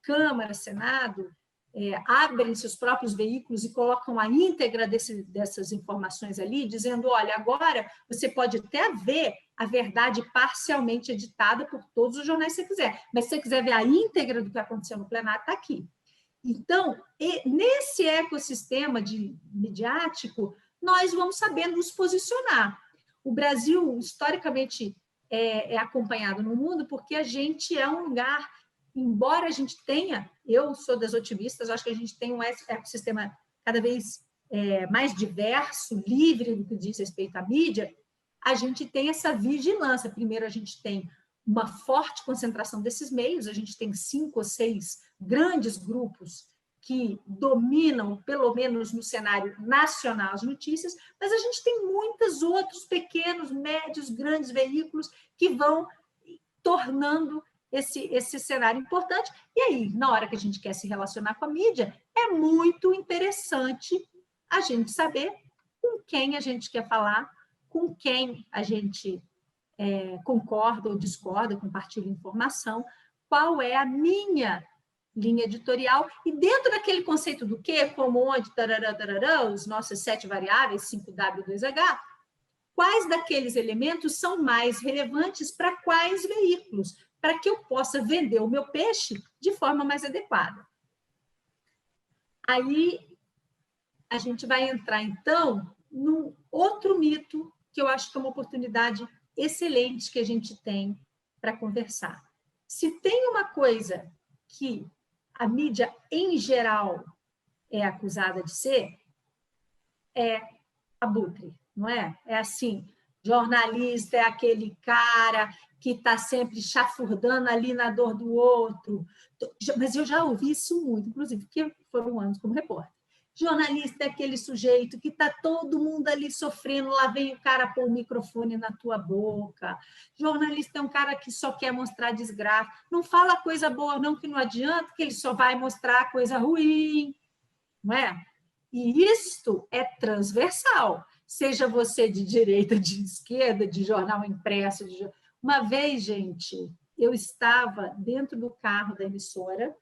Câmara, Senado, abrem seus próprios veículos e colocam a íntegra dessas informações ali, dizendo, olha, agora você pode até ver a verdade parcialmente editada por todos os jornais que você quiser, mas se você quiser ver a íntegra do que aconteceu no plenário, está aqui. Então, nesse ecossistema midiático, nós vamos saber nos posicionar. O Brasil, historicamente, é acompanhado no mundo porque a gente é um lugar... Embora a gente tenha, eu sou das otimistas, acho que a gente tem um ecossistema cada vez mais diverso, livre do que diz respeito à mídia, a gente tem essa vigilância. Primeiro, a gente tem uma forte concentração desses meios, a gente tem 5 ou 6 grandes grupos que dominam, pelo menos no cenário nacional, as notícias, mas a gente tem muitos outros pequenos, médios, grandes veículos que vão tornando esse cenário importante. E aí, na hora que a gente quer se relacionar com a mídia, é muito interessante a gente saber com quem a gente quer falar, com quem a gente concorda ou discorda, compartilha informação, qual é a minha linha editorial, e dentro daquele conceito do quê, como, onde, tarará, tarará, os nossos 7 variáveis, 5W2H, quais daqueles elementos são mais relevantes para quais veículos, para que eu possa vender o meu peixe de forma mais adequada. Aí, a gente vai entrar, então, num outro mito, que eu acho que é uma oportunidade excelente que a gente tem para conversar. Se tem uma coisa que a mídia, em geral, é acusada de ser, é abutre, não é? É assim, jornalista é aquele cara que está sempre chafurdando ali na dor do outro. Mas eu já ouvi isso muito, inclusive, porque foram anos como repórter. Jornalista é aquele sujeito que está todo mundo ali sofrendo, lá vem o cara pôr o microfone na tua boca. Jornalista é um cara que só quer mostrar desgraça. Não fala coisa boa, não, que não adianta, que ele só vai mostrar coisa ruim. Não é? E isto é transversal. Seja você de direita, de esquerda, de jornal impresso. Uma vez, gente, eu estava dentro do carro da emissora,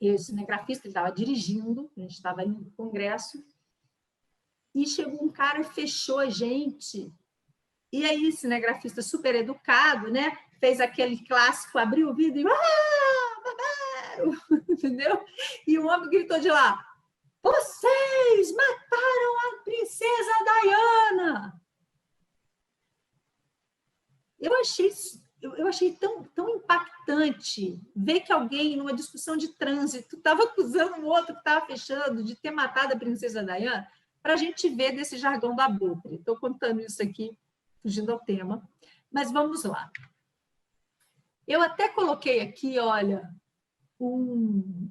eu, cinegrafista, ele estava dirigindo, a gente estava indo para o congresso, e chegou um cara e fechou a gente. E aí, cinegrafista super educado, né? Fez aquele clássico, abriu o vidro e... babaram! Entendeu? E o homem gritou de lá, vocês mataram a princesa Diana! Eu achei tão impactante ver que alguém, numa discussão de trânsito, estava acusando o outro que estava fechando de ter matado a princesa Diana, para a gente ver desse jargão da abutre. Estou contando isso aqui, fugindo ao tema, mas vamos lá. Eu até coloquei aqui, olha, um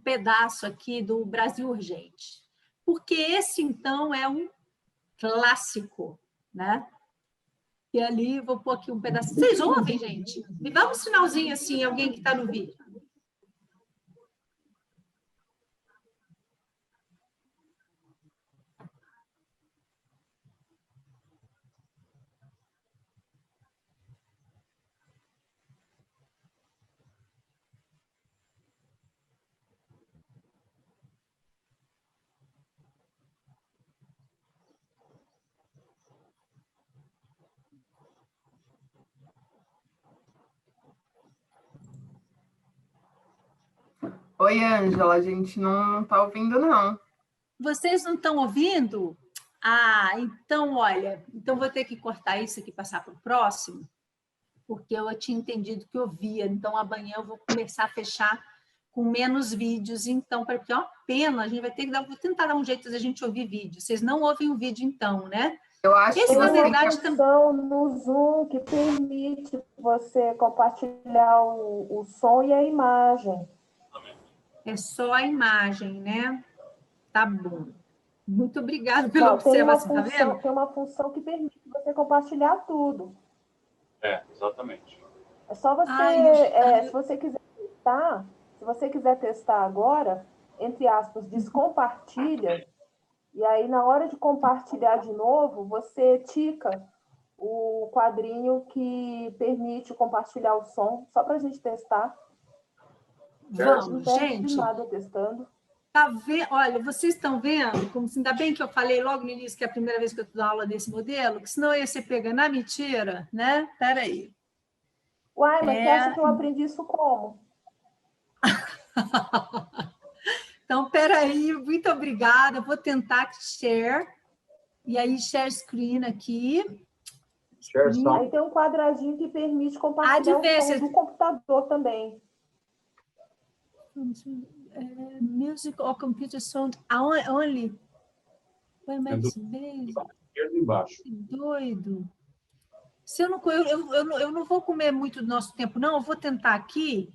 pedaço aqui do Brasil Urgente, porque esse, então, é um clássico, né? E ali, vou pôr aqui um pedaço. Vocês ouvem, gente? Me dá um sinalzinho assim, alguém que está no vídeo. Oi, Ângela, a gente não está ouvindo, não. Vocês não estão ouvindo? Ah, então, olha, então vou ter que cortar isso aqui e passar para o próximo, porque eu tinha entendido que eu via, então amanhã eu vou começar a fechar com menos vídeos, então, porque é uma pena, a gente vai ter que vou tentar dar um jeito de a gente ouvir vídeo. Vocês não ouvem o vídeo, então, né? Eu acho que tem na uma verdade função no Zoom que permite você compartilhar o som e a imagem. é só a imagem, né? Tá bom. Muito obrigada pela observação, tá vendo? Tem uma função que permite você compartilhar tudo. Exatamente. É só você, se você quiser testar agora, entre aspas, descompartilha, e aí na hora de compartilhar de novo, você tica o quadrinho que permite compartilhar o som, só para a gente testar. Vamos, gente. Nada testando. Tá vendo? Olha, vocês estão vendo? Como ainda bem que eu falei logo no início que é a primeira vez que eu estou dando aula desse modelo, que senão ia ser pega na mentira, né? Espera aí. Uai, mas você acha que eu aprendi isso como? Então, espera aí, muito obrigada. Vou tentar share. E aí, share screen aqui. Aí tem um quadradinho que permite compartilhar o som do computador também. Music or computer sound only. Esquerda embaixo. Que doido. Se eu não vou comer muito do nosso tempo, não. Eu vou tentar aqui.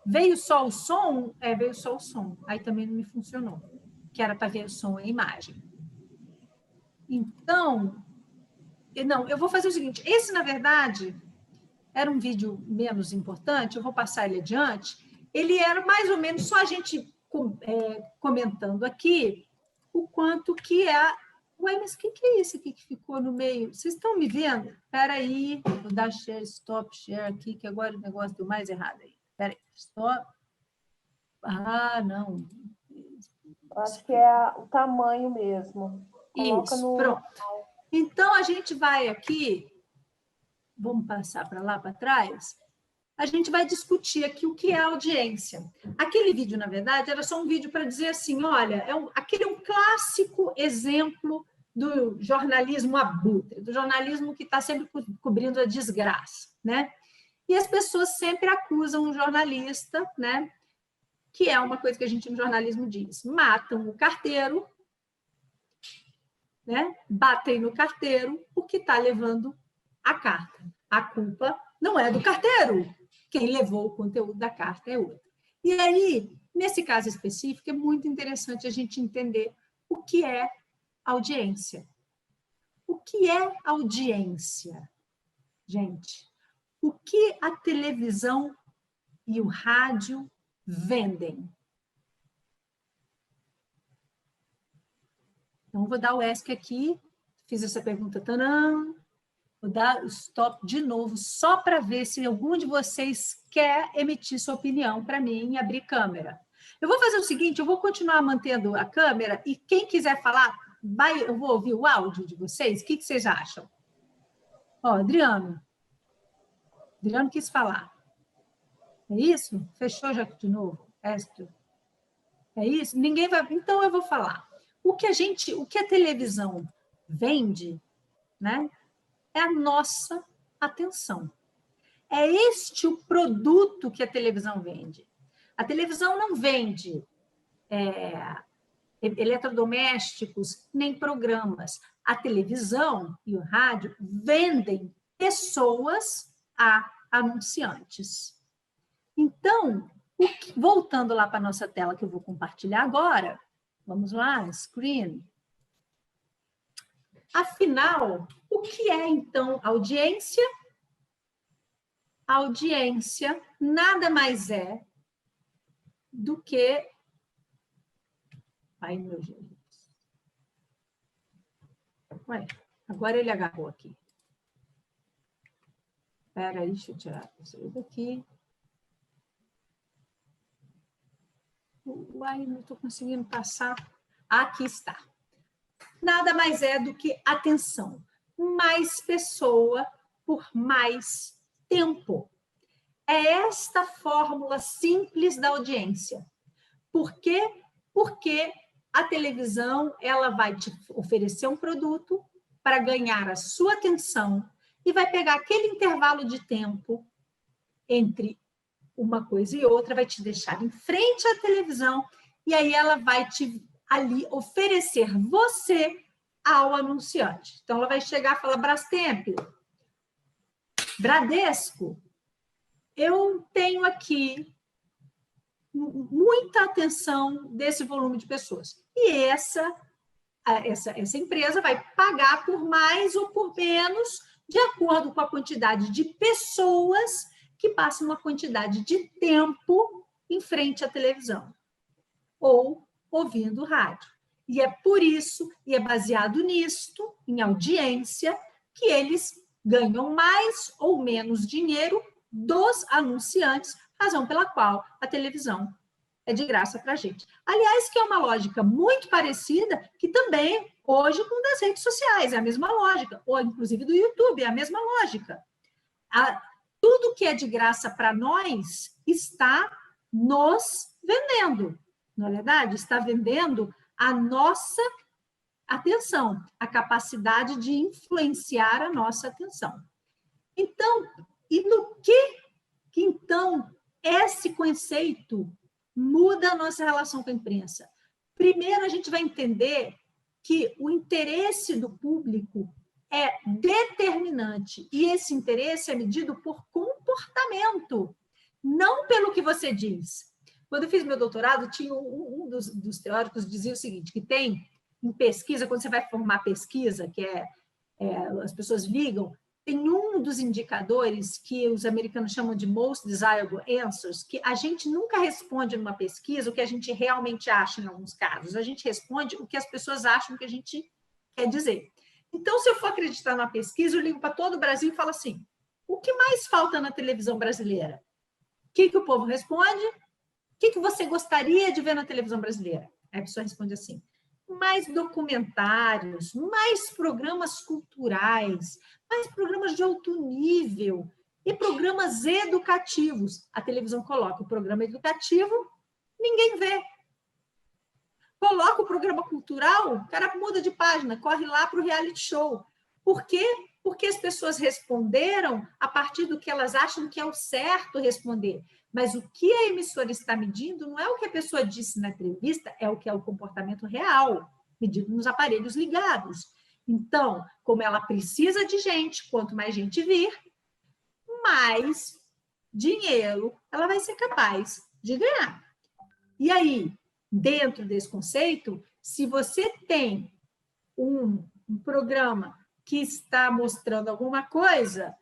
Veio só o som? Veio só o som. Aí também não me funcionou. Que era para ver o som e a imagem. Então, não, eu vou fazer o seguinte. Esse, na verdade, era um vídeo menos importante. Eu vou passar ele adiante. Ele era mais ou menos só a gente comentando aqui o quanto que é... Ué, mas o que é isso aqui que ficou no meio? Vocês estão me vendo? Espera aí, vou dar share, stop, share aqui, que agora o negócio deu mais errado aí. Espera aí, stop. Ah, não. Acho que é o tamanho mesmo. Coloca Isso, no... pronto. Então, a gente vai aqui, vamos passar para lá para trás, a gente vai discutir aqui o que é audiência. Aquele vídeo, na verdade, era só um vídeo para dizer assim, olha, aquele é um clássico exemplo do jornalismo abutre, do jornalismo que está sempre cobrindo a desgraça, né? E as pessoas sempre acusam o jornalista, né? Que é uma coisa que a gente no jornalismo diz, matam o carteiro, né? Batem no carteiro porque está levando a carta. A culpa não é do carteiro. Quem levou o conteúdo da carta é outro. E aí, nesse caso específico, é muito interessante a gente entender o que é audiência. O que é audiência? Gente, o que a televisão e o rádio vendem? Então, vou dar o ESC aqui, fiz essa pergunta, tanã. Vou dar o stop de novo, só para ver se algum de vocês quer emitir sua opinião para mim e abrir câmera. Eu vou fazer o seguinte, eu vou continuar mantendo a câmera e quem quiser falar, eu vou ouvir o áudio de vocês. O que vocês acham? Ó, Adriano. Adriano quis falar. É isso? Fechou já de novo? É isso? Ninguém vai... Então, eu vou falar. O que a televisão vende, né? É a nossa atenção. É este o produto que a televisão vende. A televisão não vende eletrodomésticos nem programas. A televisão e o rádio vendem pessoas a anunciantes. Então, voltando lá para a nossa tela que eu vou compartilhar agora, vamos lá, screen. Afinal, o que é, então, audiência? Audiência nada mais é do que... Ai, meu Jesus. Ué, agora ele agarrou aqui. Espera aí, deixa eu tirar isso daqui. Uai, não estou conseguindo passar. Aqui está. Nada mais é do que atenção. Mais pessoa por mais tempo. É esta fórmula simples da audiência. Por quê? Porque a televisão ela vai te oferecer um produto para ganhar a sua atenção e vai pegar aquele intervalo de tempo entre uma coisa e outra, vai te deixar em frente à televisão e aí ela vai te ali oferecer você ao anunciante. Então, ela vai chegar e falar, Brastemp, Bradesco, eu tenho aqui muita atenção desse volume de pessoas. E essa empresa vai pagar por mais ou por menos, de acordo com a quantidade de pessoas que passam uma quantidade de tempo em frente à televisão ou ouvindo rádio. E é por isso, e é baseado nisto, em audiência, que eles ganham mais ou menos dinheiro dos anunciantes, razão pela qual a televisão é de graça para a gente. Aliás, que é uma lógica muito parecida, que também, hoje, com das redes sociais, é a mesma lógica, ou inclusive do YouTube, é a mesma lógica. Tudo que é de graça para nós está nos vendendo, não é verdade? Está vendendo a nossa atenção, a capacidade de influenciar a nossa atenção. Então, e no que então esse conceito muda a nossa relação com a imprensa? Primeiro, a gente vai entender que o interesse do público é determinante. E esse interesse é medido por comportamento, não pelo que você diz. Quando eu fiz meu doutorado, tinha um dos teóricos que dizia o seguinte, que tem em pesquisa, quando você vai formar pesquisa, que as pessoas ligam, tem um dos indicadores que os americanos chamam de most desirable answers, que a gente nunca responde numa pesquisa o que a gente realmente acha em alguns casos. A gente responde o que as pessoas acham que a gente quer dizer. Então, se eu for acreditar na pesquisa, eu ligo para todo o Brasil e falo assim, o que mais falta na televisão brasileira? O que o povo responde? O que você gostaria de ver na televisão brasileira? Aí a pessoa responde assim, mais documentários, mais programas culturais, mais programas de alto nível e programas educativos. A televisão coloca o programa educativo, ninguém vê. Coloca o programa cultural, o cara muda de página, corre lá para o reality show. Por quê? Porque as pessoas responderam a partir do que elas acham que é o certo responder. Mas o que a emissora está medindo não é o que a pessoa disse na entrevista, é o que é o comportamento real, medido nos aparelhos ligados. Então, como ela precisa de gente, quanto mais gente vir, mais dinheiro ela vai ser capaz de ganhar. E aí, dentro desse conceito, se você tem um programa que está mostrando alguma coisa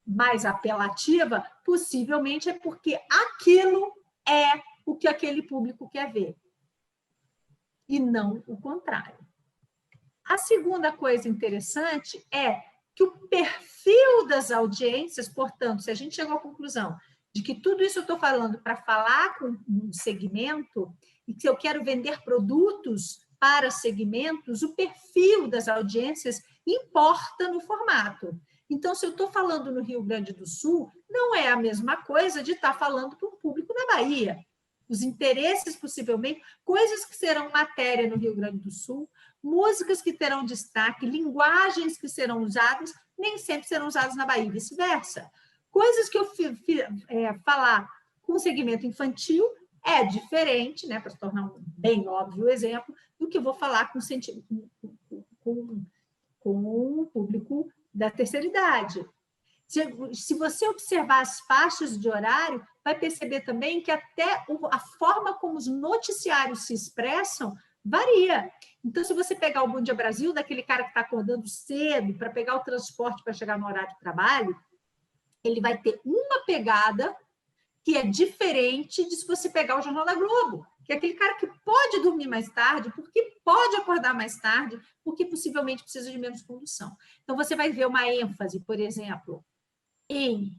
mais apelativa, possivelmente é porque aquilo é o que aquele público quer ver. E não o contrário. A segunda coisa interessante é que o perfil das audiências, portanto, se a gente chegou à conclusão de que tudo isso eu estou falando para falar com um segmento e que eu quero vender produtos para segmentos, o perfil das audiências importa no formato. Então, se eu estou falando no Rio Grande do Sul, não é a mesma coisa de estar falando para um público na Bahia. Os interesses, possivelmente, coisas que serão matéria no Rio Grande do Sul, músicas que terão destaque, linguagens que serão usadas, nem sempre serão usadas na Bahia, e vice-versa. Coisas que eu falar com segmento infantil é diferente, né, para se tornar um bem óbvio exemplo, do que eu vou falar com o público da terceira idade. Se você observar as faixas de horário, vai perceber também que até a forma como os noticiários se expressam varia. Então, se você pegar o Bom Dia Brasil, daquele cara que está acordando cedo para pegar o transporte para chegar no horário de trabalho, ele vai ter uma pegada que é diferente de se você pegar o Jornal da Globo, que é aquele cara que pode dormir mais tarde, porque pode acordar mais tarde, porque possivelmente precisa de menos condução. Então, você vai ver uma ênfase, por exemplo, em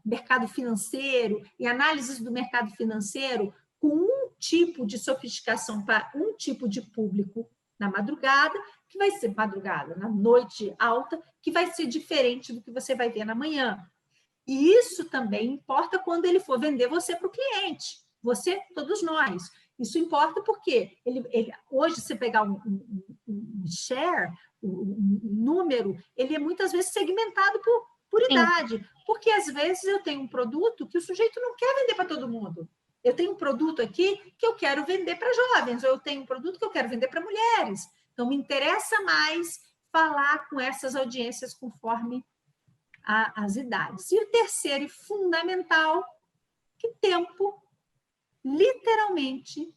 mercado financeiro, em análises do mercado financeiro, com um tipo de sofisticação para um tipo de público na madrugada, que vai ser madrugada, na noite alta, que vai ser diferente do que você vai ver na manhã. E isso também importa quando ele for vender você para o cliente. Você, todos nós. Isso importa porque hoje, você pegar um share, um número, ele é muitas vezes segmentado por idade. Porque, às vezes, eu tenho um produto que o sujeito não quer vender para todo mundo. Eu tenho um produto aqui que eu quero vender para jovens, ou eu tenho um produto que eu quero vender para mulheres. Então, me interessa mais falar com essas audiências conforme as idades. E o terceiro e fundamental, que tempo, literalmente,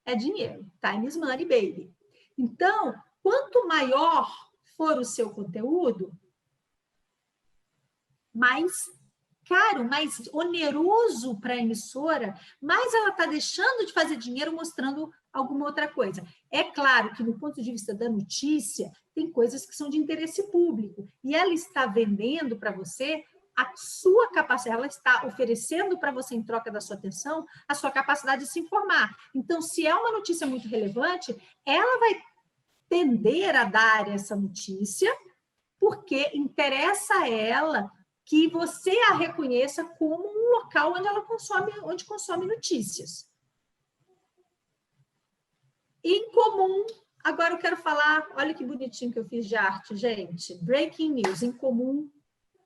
é dinheiro. Time is money, baby. Então, quanto maior for o seu conteúdo, mais caro, mais oneroso para a emissora, mais ela está deixando de fazer dinheiro mostrando alguma outra coisa. É claro que, no ponto de vista da notícia, tem coisas que são de interesse público, e ela está vendendo para você a sua capacidade, ela está oferecendo para você, em troca da sua atenção, a sua capacidade de se informar. Então, se é uma notícia muito relevante, ela vai tender a dar essa notícia, porque interessa a ela que você a reconheça como um local onde consome notícias. Em comum, agora eu quero falar, olha que bonitinho que eu fiz de arte, gente. Breaking news, em comum,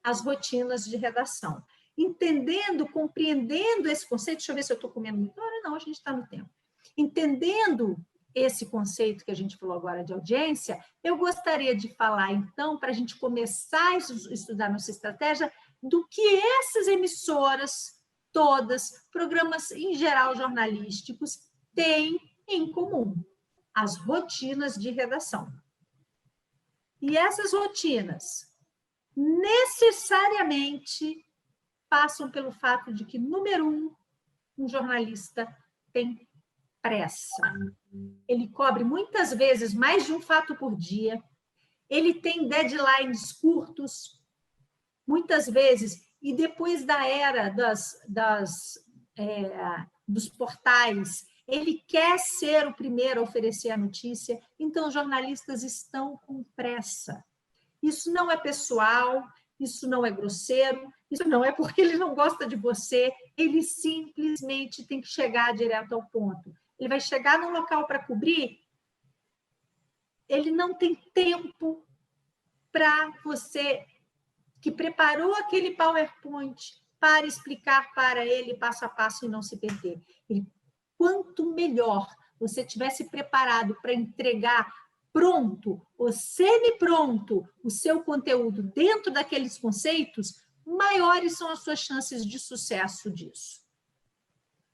as rotinas de redação. Entendendo, compreendendo esse conceito, deixa eu ver se eu estou comendo muito. Não, a gente está no tempo. Entendendo esse conceito que a gente falou agora de audiência, eu gostaria de falar, então, para a gente começar a estudar nossa estratégia, do que essas emissoras todas, programas em geral jornalísticos, têm em comum: as rotinas de redação. E essas rotinas necessariamente passam pelo fato de que, número um jornalista tem pressa. Ele cobre muitas vezes mais de um fato por dia, ele tem deadlines curtos, muitas vezes, e depois da era dos portais, ele quer ser o primeiro a oferecer a notícia, então os jornalistas estão com pressa. Isso não é pessoal, isso não é grosseiro, isso não é porque ele não gosta de você, ele simplesmente tem que chegar direto ao ponto. Ele vai chegar num local para cobrir, ele não tem tempo para você que preparou aquele PowerPoint para explicar para ele passo a passo e não se perder. Quanto melhor você tivesse preparado para entregar pronto ou semi-pronto o seu conteúdo dentro daqueles conceitos, maiores são as suas chances de sucesso disso.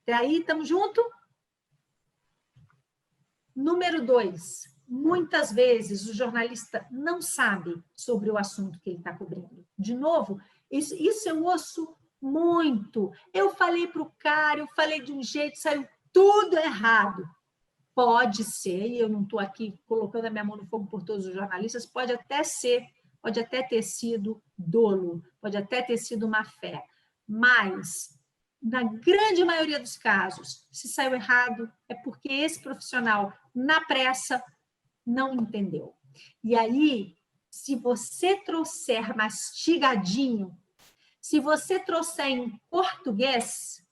Até aí, estamos juntos? Número 2, muitas vezes o jornalista não sabe sobre o assunto que ele está cobrindo. De novo, isso eu ouço muito. Eu falei para o cara, eu falei de um jeito, saiu tudo errado. Pode ser, e eu não estou aqui colocando a minha mão no fogo por todos os jornalistas, pode até ser, pode até ter sido dolo, pode até ter sido má fé, mas na grande maioria dos casos, se saiu errado, é porque esse profissional, na pressa, não entendeu. E aí, se você trouxer mastigadinho, se você trouxer em português,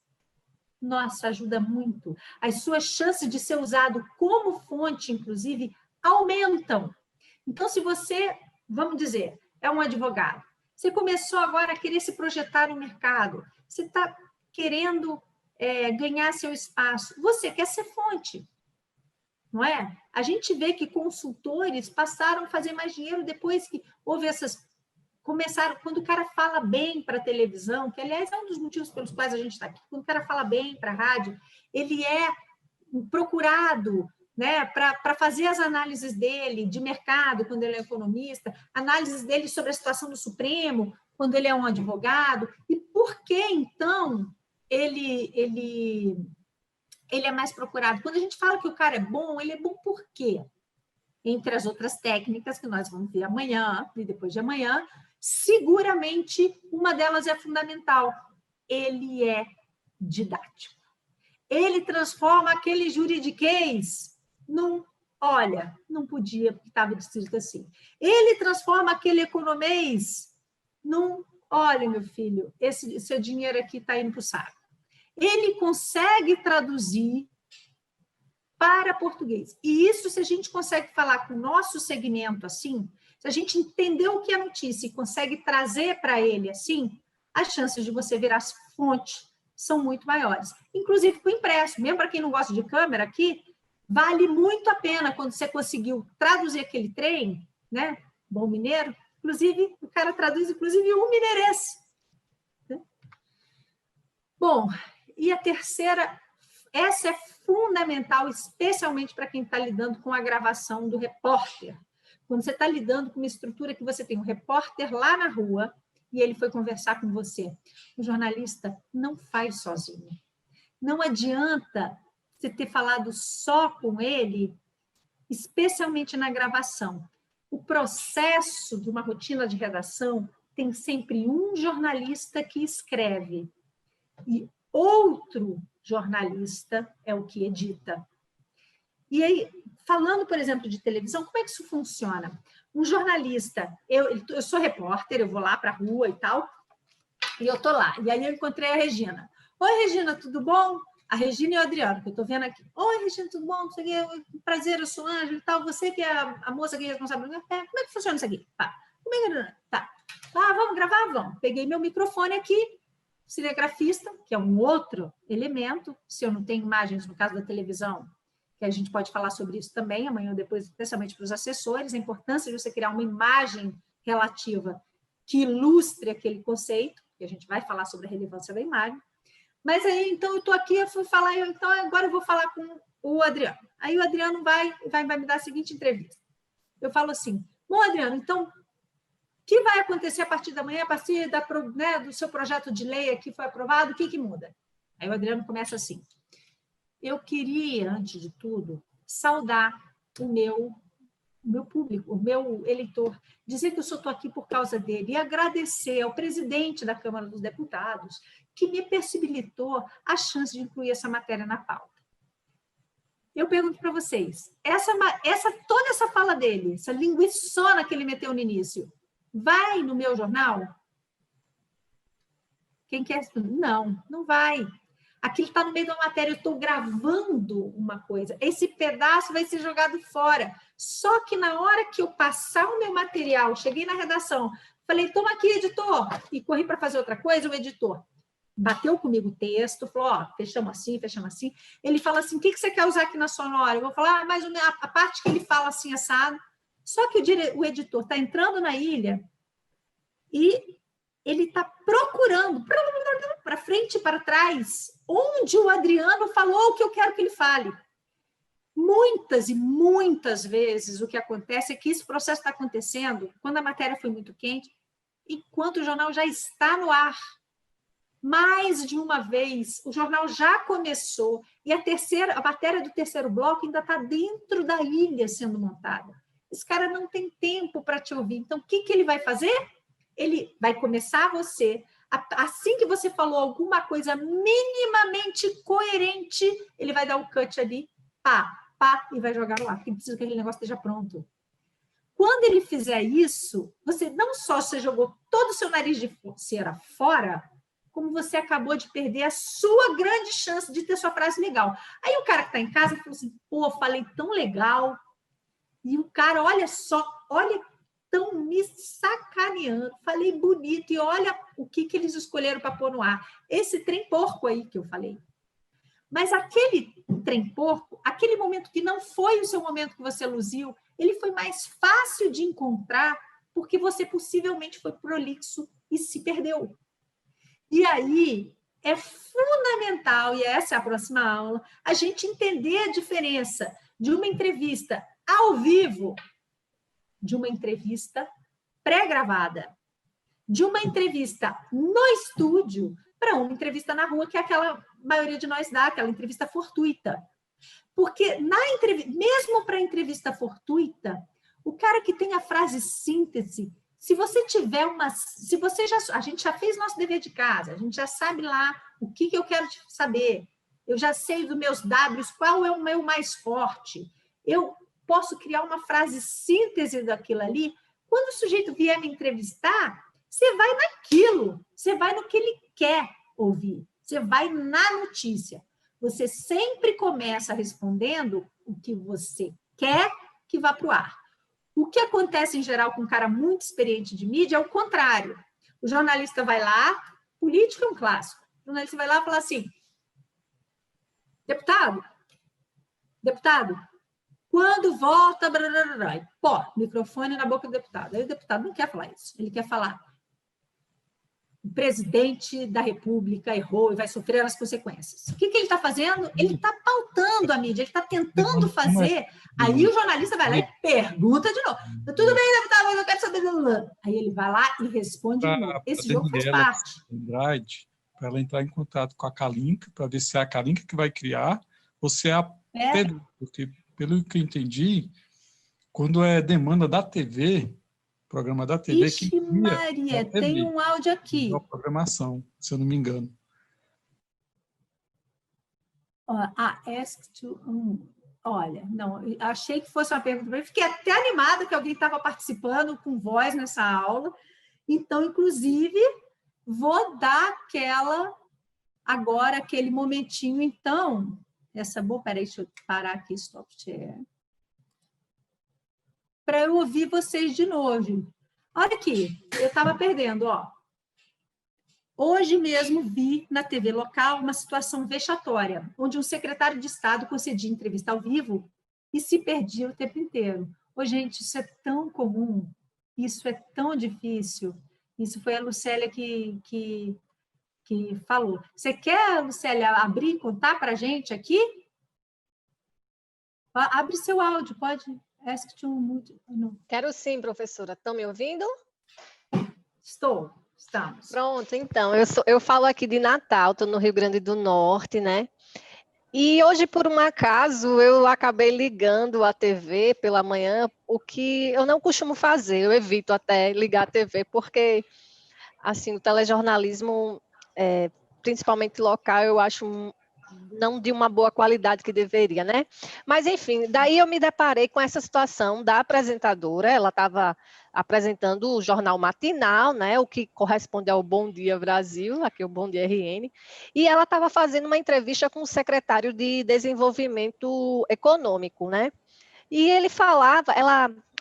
nossa, ajuda muito. As suas chances de ser usado como fonte, inclusive, aumentam. Então, se você, vamos dizer, é um advogado, você começou agora a querer se projetar no mercado, você está querendo ganhar seu espaço, você quer ser fonte, não é? A gente vê que consultores passaram a fazer mais dinheiro depois que houve começaram, quando o cara fala bem para a televisão, que, aliás, é um dos motivos pelos quais a gente está aqui, quando o cara fala bem para a rádio, ele é procurado, né, para fazer as análises dele de mercado, quando ele é economista, análises dele sobre a situação do Supremo, quando ele é um advogado, e por que, então, ele é mais procurado? Quando a gente fala que o cara é bom, ele é bom por quê? Entre as outras técnicas que nós vamos ver amanhã e depois de amanhã, seguramente uma delas é fundamental. Ele é didático. Ele transforma aquele juridiquês num, olha, não podia porque estava escrito assim. Ele transforma aquele economês num, olha, meu filho, esse seu dinheiro aqui está indo para o saco. Ele consegue traduzir para português. E isso, se a gente consegue falar com o nosso segmento assim, se a gente entender o que é notícia e consegue trazer para ele assim, as chances de você virar fonte são muito maiores. Inclusive com o impresso. Mesmo para quem não gosta de câmera aqui, vale muito a pena quando você conseguiu traduzir aquele trem, né? Bom mineiro. Inclusive, o cara traduz, inclusive, um mineirense. Né? Bom, e a terceira, essa é fundamental, especialmente para quem está lidando com a gravação do repórter. Quando você está lidando com uma estrutura que você tem um repórter lá na rua e ele foi conversar com você. O jornalista não faz sozinho. Não adianta você ter falado só com ele, especialmente na gravação. O processo de uma rotina de redação tem sempre um jornalista que escreve e outro jornalista é o que edita. E aí, falando, por exemplo, de televisão, como é que isso funciona? Um jornalista, eu sou repórter, eu vou lá para a rua e tal, e eu estou lá. E aí eu encontrei a Regina. Oi, Regina, tudo bom? A Regina e o Adriano, que eu estou vendo aqui. Oi, Regina, tudo bom? Prazer, eu sou Ângela e tal. Você que é a moça que é responsável. Como é que funciona isso aqui? Tá. Como é que... Tá. Ah, vamos gravar? Vamos. Peguei meu microfone aqui, cinegrafista, que é um outro elemento. Se eu não tenho imagens, no caso da televisão, que a gente pode falar sobre isso também, amanhã ou depois, especialmente para os assessores, a importância de você criar uma imagem relativa que ilustre aquele conceito, que a gente vai falar sobre a relevância da imagem. Mas aí, então, eu estou aqui, eu fui falar, então agora eu vou falar com o Adriano. Aí o Adriano vai me dar a seguinte entrevista. Eu falo assim, bom, Adriano, então, o que vai acontecer a partir da manhã, a partir do seu projeto de lei que foi aprovado, o que muda? Aí o Adriano começa assim, eu queria, antes de tudo, saudar o meu público, o meu eleitor, dizer que eu só estou aqui por causa dele e agradecer ao presidente da Câmara dos Deputados que me possibilitou a chance de incluir essa matéria na pauta. Eu pergunto para vocês, toda essa fala dele, essa linguiçona que ele meteu no início, vai no meu jornal? Quem quer? Não, não vai. Aquilo está no meio da matéria, eu estou gravando uma coisa. Esse pedaço vai ser jogado fora. Só que na hora que eu passar o meu material, cheguei na redação, falei, toma aqui, editor, e corri para fazer outra coisa, o editor bateu comigo o texto, falou, ó, fechamos assim. Ele fala assim, o que você quer usar aqui na sonora? Eu vou falar, mas a parte que ele fala assim, assado. Só que o editor está entrando na ilha e ele está procurando para frente e para trás onde o Adriano falou o que eu quero que ele fale. Muitas e muitas vezes o que acontece é que esse processo está acontecendo quando a matéria foi muito quente, enquanto o jornal já está no ar. Mais de uma vez, o jornal já começou e a matéria do terceiro bloco ainda está dentro da ilha sendo montada. Esse cara não tem tempo para te ouvir. Então, o que ele vai fazer? Ele vai começar você, assim que você falou alguma coisa minimamente coerente, ele vai dar um cut ali, pá, e vai jogar lá, porque precisa que aquele negócio esteja pronto. Quando ele fizer isso, você não só você jogou todo o seu nariz de cera fora, como você acabou de perder a sua grande chance de ter sua frase legal. Aí o cara que está em casa falou assim, pô, falei tão legal, e o cara, olha só, olha, estão me sacaneando, falei bonito, e olha o que eles escolheram para pôr no ar. Esse trem porco aí que eu falei. Mas aquele trem porco, aquele momento que não foi o seu momento que você luziu, ele foi mais fácil de encontrar porque você possivelmente foi prolixo e se perdeu. E aí é fundamental, e essa é a próxima aula, a gente entender a diferença de uma entrevista ao vivo, de uma entrevista pré-gravada, de uma entrevista no estúdio para uma entrevista na rua, que é aquela maioria de nós dá, aquela entrevista fortuita. Porque mesmo para entrevista fortuita, o cara que tem a frase síntese, se você tiver a gente já fez nosso dever de casa, a gente já sabe lá o que eu quero saber, eu já sei dos meus Ws, qual é o meu mais forte, eu posso criar uma frase síntese daquilo ali. Quando o sujeito vier me entrevistar, você vai naquilo, você vai no que ele quer ouvir, você vai na notícia. Você sempre começa respondendo o que você quer que vá para o ar. O que acontece, em geral, com um cara muito experiente de mídia é o contrário. O jornalista vai lá, político é um clássico, o jornalista vai lá e fala assim, deputado, quando volta, pô, microfone na boca do deputado. Aí o deputado não quer falar isso, ele quer falar, o presidente da República errou e vai sofrer as consequências. O que ele está fazendo? Ele está pautando a mídia, ele está tentando fazer. Aí o jornalista vai lá e pergunta de novo. Tudo bem, deputado, mas eu quero saber. Aí ele vai lá e responde de novo. Esse jogo faz parte. Para ela entrar em contato com a Kalinka, para ver se é a Kalinka que vai criar ou se é a TV. Porque, pelo que eu entendi, quando é demanda da TV... programa da TV. Ixi, Maria, tem um áudio aqui. A programação, se eu não me engano. Ask to... olha, não, achei que fosse uma pergunta para mim. Fiquei até animada que alguém estava participando com voz nessa aula. Então, inclusive, vou dar aquele momentinho, então, peraí, deixa eu parar aqui, stop share. Para eu ouvir vocês de novo. Olha aqui, eu estava perdendo, ó. Hoje mesmo vi na TV local uma situação vexatória, onde um secretário de Estado concedia entrevista ao vivo e se perdia o tempo inteiro. Ô, gente, isso é tão comum, isso é tão difícil. Isso foi a Lucélia que falou. Você quer, Lucélia, abrir e contar para a gente aqui? Abre seu áudio, pode. Ask to mute. Quero sim, professora. Estão me ouvindo? Estamos. Pronto, então. Eu falo aqui de Natal, estou no Rio Grande do Norte, né? E hoje, por um acaso, eu acabei ligando a TV pela manhã, o que eu não costumo fazer, eu evito até ligar a TV, porque, assim, o telejornalismo, principalmente local, eu acho não de uma boa qualidade que deveria, né? Mas, enfim, daí eu me deparei com essa situação da apresentadora, ela estava apresentando o jornal matinal, né, o que corresponde ao Bom Dia Brasil, aqui o Bom Dia RN, e ela estava fazendo uma entrevista com o secretário de Desenvolvimento Econômico, né? E ele falava,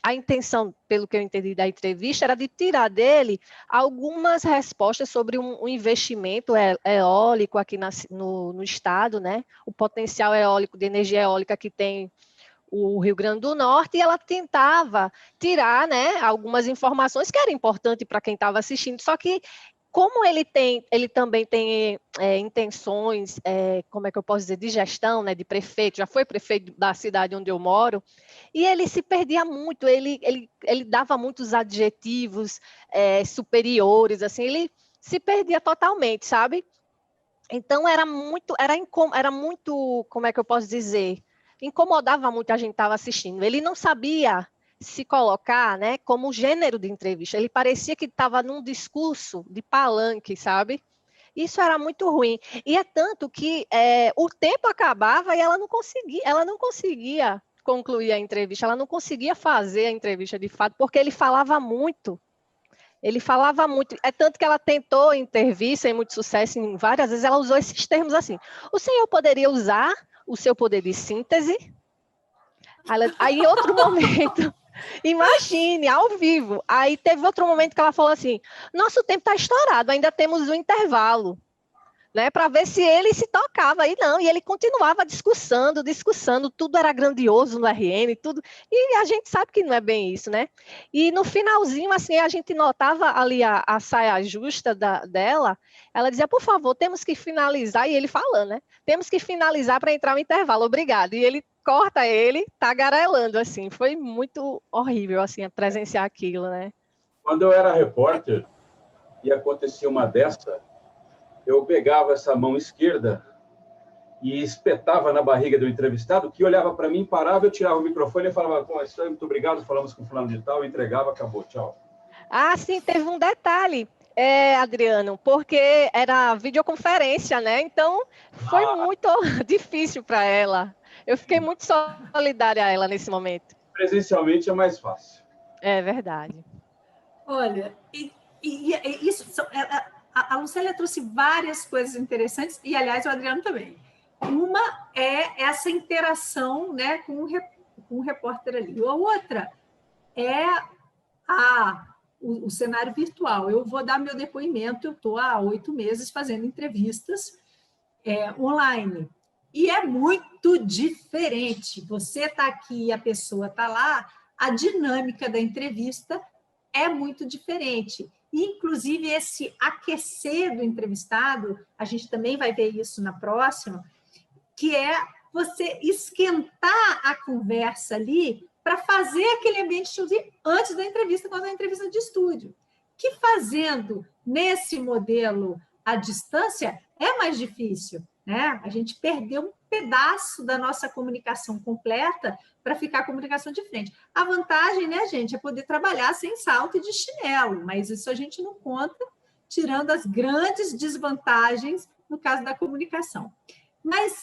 a intenção, pelo que eu entendi da entrevista, era de tirar dele algumas respostas sobre um investimento eólico aqui no estado, né? O potencial eólico, de energia eólica que tem o Rio Grande do Norte, e ela tentava tirar, né, algumas informações que eram importantes para quem estava assistindo, só que como ele também tem intenções, como é que eu posso dizer, de gestão, né, de prefeito, já foi prefeito da cidade onde eu moro, e ele se perdia muito, ele dava muitos adjetivos superiores, assim, ele se perdia totalmente, sabe? Então era muito, como é que eu posso dizer, incomodava muito a gente estava assistindo. Ele não sabia se colocar, né, como gênero de entrevista. Ele parecia que estava num discurso de palanque, sabe? Isso era muito ruim. E é tanto que o tempo acabava e ela não conseguia concluir a entrevista, ela não conseguia fazer a entrevista de fato, porque ele falava muito. Ele falava muito, é tanto que ela tentou intervir, sem muito sucesso, em várias vezes ela usou esses termos assim. O senhor poderia usar o seu poder de síntese? Aí, em outro momento, imagine, ao vivo. Aí teve outro momento que ela falou assim, nosso tempo está estourado, ainda temos um intervalo, né, para ver se ele se tocava. Aí não, e ele continuava discussando, tudo era grandioso no RN, tudo, e a gente sabe que não é bem isso, né? E no finalzinho, assim, a gente notava ali a saia justa dela, ela dizia, por favor, temos que finalizar, e ele falando, né? Temos que finalizar para entrar no intervalo, obrigado. E ele corta ele, tagarelando, assim, foi muito horrível, assim, presenciar aquilo, né? Quando eu era repórter e acontecia uma dessa, eu pegava essa mão esquerda e espetava na barriga do entrevistado, que olhava para mim, parava, eu tirava o microfone e falava, bom, isso aí, muito obrigado, falamos com fulano de tal, entregava, acabou, tchau. Ah, sim, teve um detalhe, Adriano, porque era videoconferência, né? Então, foi muito difícil para ela. Eu fiquei muito solidária a ela nesse momento. Presencialmente é mais fácil. É verdade. Olha, isso... A Lucélia trouxe várias coisas interessantes, e, aliás, o Adriano também. Uma é essa interação, né, com o repórter ali. A outra é o cenário virtual. Eu vou dar meu depoimento, eu estou há 8 meses fazendo entrevistas online. E é muito diferente. Você está aqui e a pessoa está lá, a dinâmica da entrevista é muito diferente. Inclusive, esse aquecer do entrevistado, a gente também vai ver isso na próxima, que é você esquentar a conversa ali para fazer aquele ambiente antes da entrevista, quando é uma entrevista de estúdio. Que fazendo nesse modelo à distância é mais difícil, né? A gente perdeu um pedaço da nossa comunicação completa para ficar a comunicação de frente. A vantagem, né, gente, é poder trabalhar sem salto e de chinelo, mas isso a gente não conta, tirando as grandes desvantagens no caso da comunicação. Mas,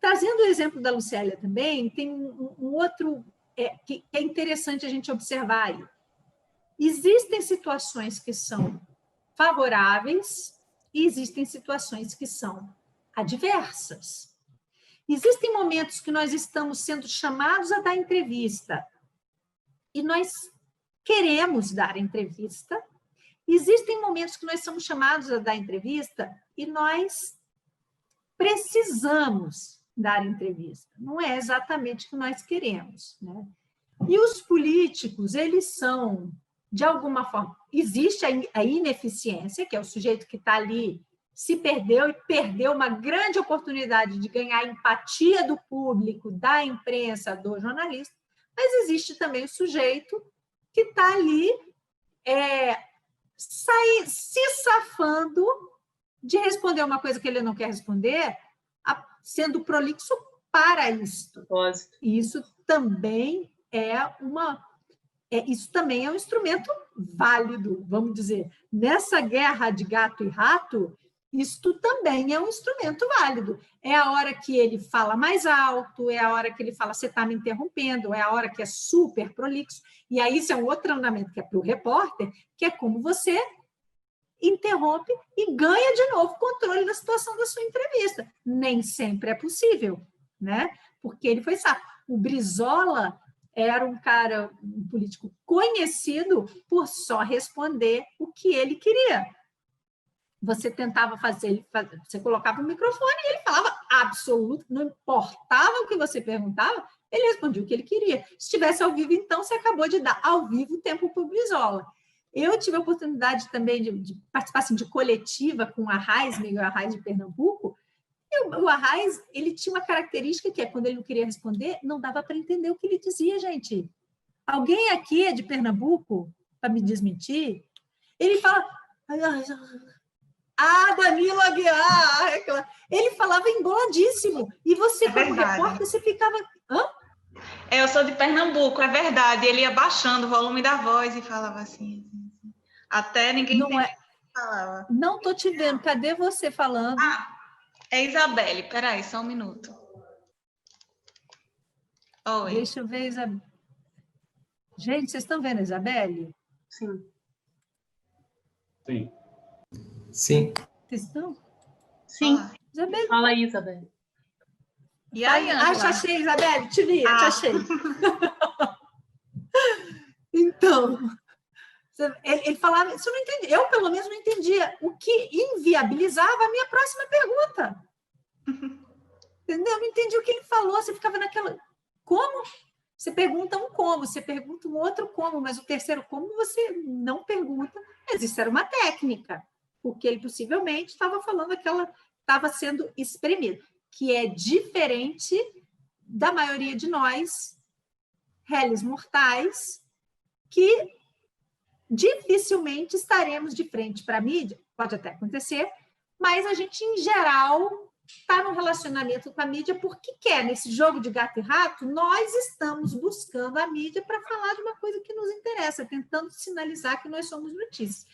trazendo o exemplo da Lucélia também, tem um outro que é interessante a gente observar aí. Existem situações que são favoráveis e existem situações que são adversas. Existem momentos que nós estamos sendo chamados a dar entrevista e nós queremos dar entrevista, Existem momentos que nós somos chamados a dar entrevista e nós precisamos dar entrevista. Não é exatamente o que nós queremos, né? E os políticos, eles são, de alguma forma, existe a ineficiência, que é o sujeito que está ali, se perdeu e perdeu uma grande oportunidade de ganhar a empatia do público, da imprensa, do jornalista, mas existe também o sujeito que está ali se safando de responder uma coisa que ele não quer responder, sendo prolixo para isto. Isso também isso também é um instrumento válido, vamos dizer. Nessa guerra de gato e rato, isto também é um instrumento válido. É a hora que ele fala mais alto, é a hora que ele fala, você está me interrompendo, é a hora que é super prolixo. E aí isso é um outro treinamento que é para o repórter, que é como você interrompe e ganha de novo controle da situação da sua entrevista. Nem sempre é possível, né? Porque ele foi sábio. O Brizola era um político conhecido por só responder o que ele queria. Você tentava você colocava o microfone e ele falava absoluto, não importava o que você perguntava, ele respondia o que ele queria. Se estivesse ao vivo, então, você acabou de dar ao vivo tempo para o Brizola. Eu tive a oportunidade também de participar assim, de coletiva com o Arraes, Miguel Arraes de Pernambuco. E o Arraes, ele tinha uma característica que é, quando ele não queria responder, não dava para entender o que ele dizia, gente. Alguém aqui é de Pernambuco, para me desmentir? Ele fala... Danilo Aguiar! Ele falava emboladíssimo. E você, como repórter, você ficava... Hã? Eu sou de Pernambuco, é verdade. Ele ia baixando o volume da voz e falava assim. Até ninguém não é... falava. Não estou te vendo. Cadê você falando? É Isabelle. Peraí, só um minuto. Oi. Deixa eu ver, Isabelle. Gente, vocês estão vendo a Isabelle? Sim. Sim. Sim. Vocês estão? Sim. Isabelle. Fala aí, Isabelle. E aí, te achei, Isabelle, te vi, te achei. Então, ele falava, isso eu não entendi, eu pelo menos não entendia, o que inviabilizava a minha próxima pergunta. Entendeu? Eu não entendi o que ele falou, você ficava naquela... Como? Você pergunta um como, você pergunta um outro como, mas o terceiro como você não pergunta, mas isso era uma técnica, porque ele possivelmente estava falando estava sendo espremido, que é diferente da maioria de nós, réis mortais, que dificilmente estaremos de frente para a mídia, pode até acontecer, mas a gente, em geral, está no relacionamento com a mídia porque quer. Nesse jogo de gato e rato, nós estamos buscando a mídia para falar de uma coisa que nos interessa, tentando sinalizar que nós somos notícias.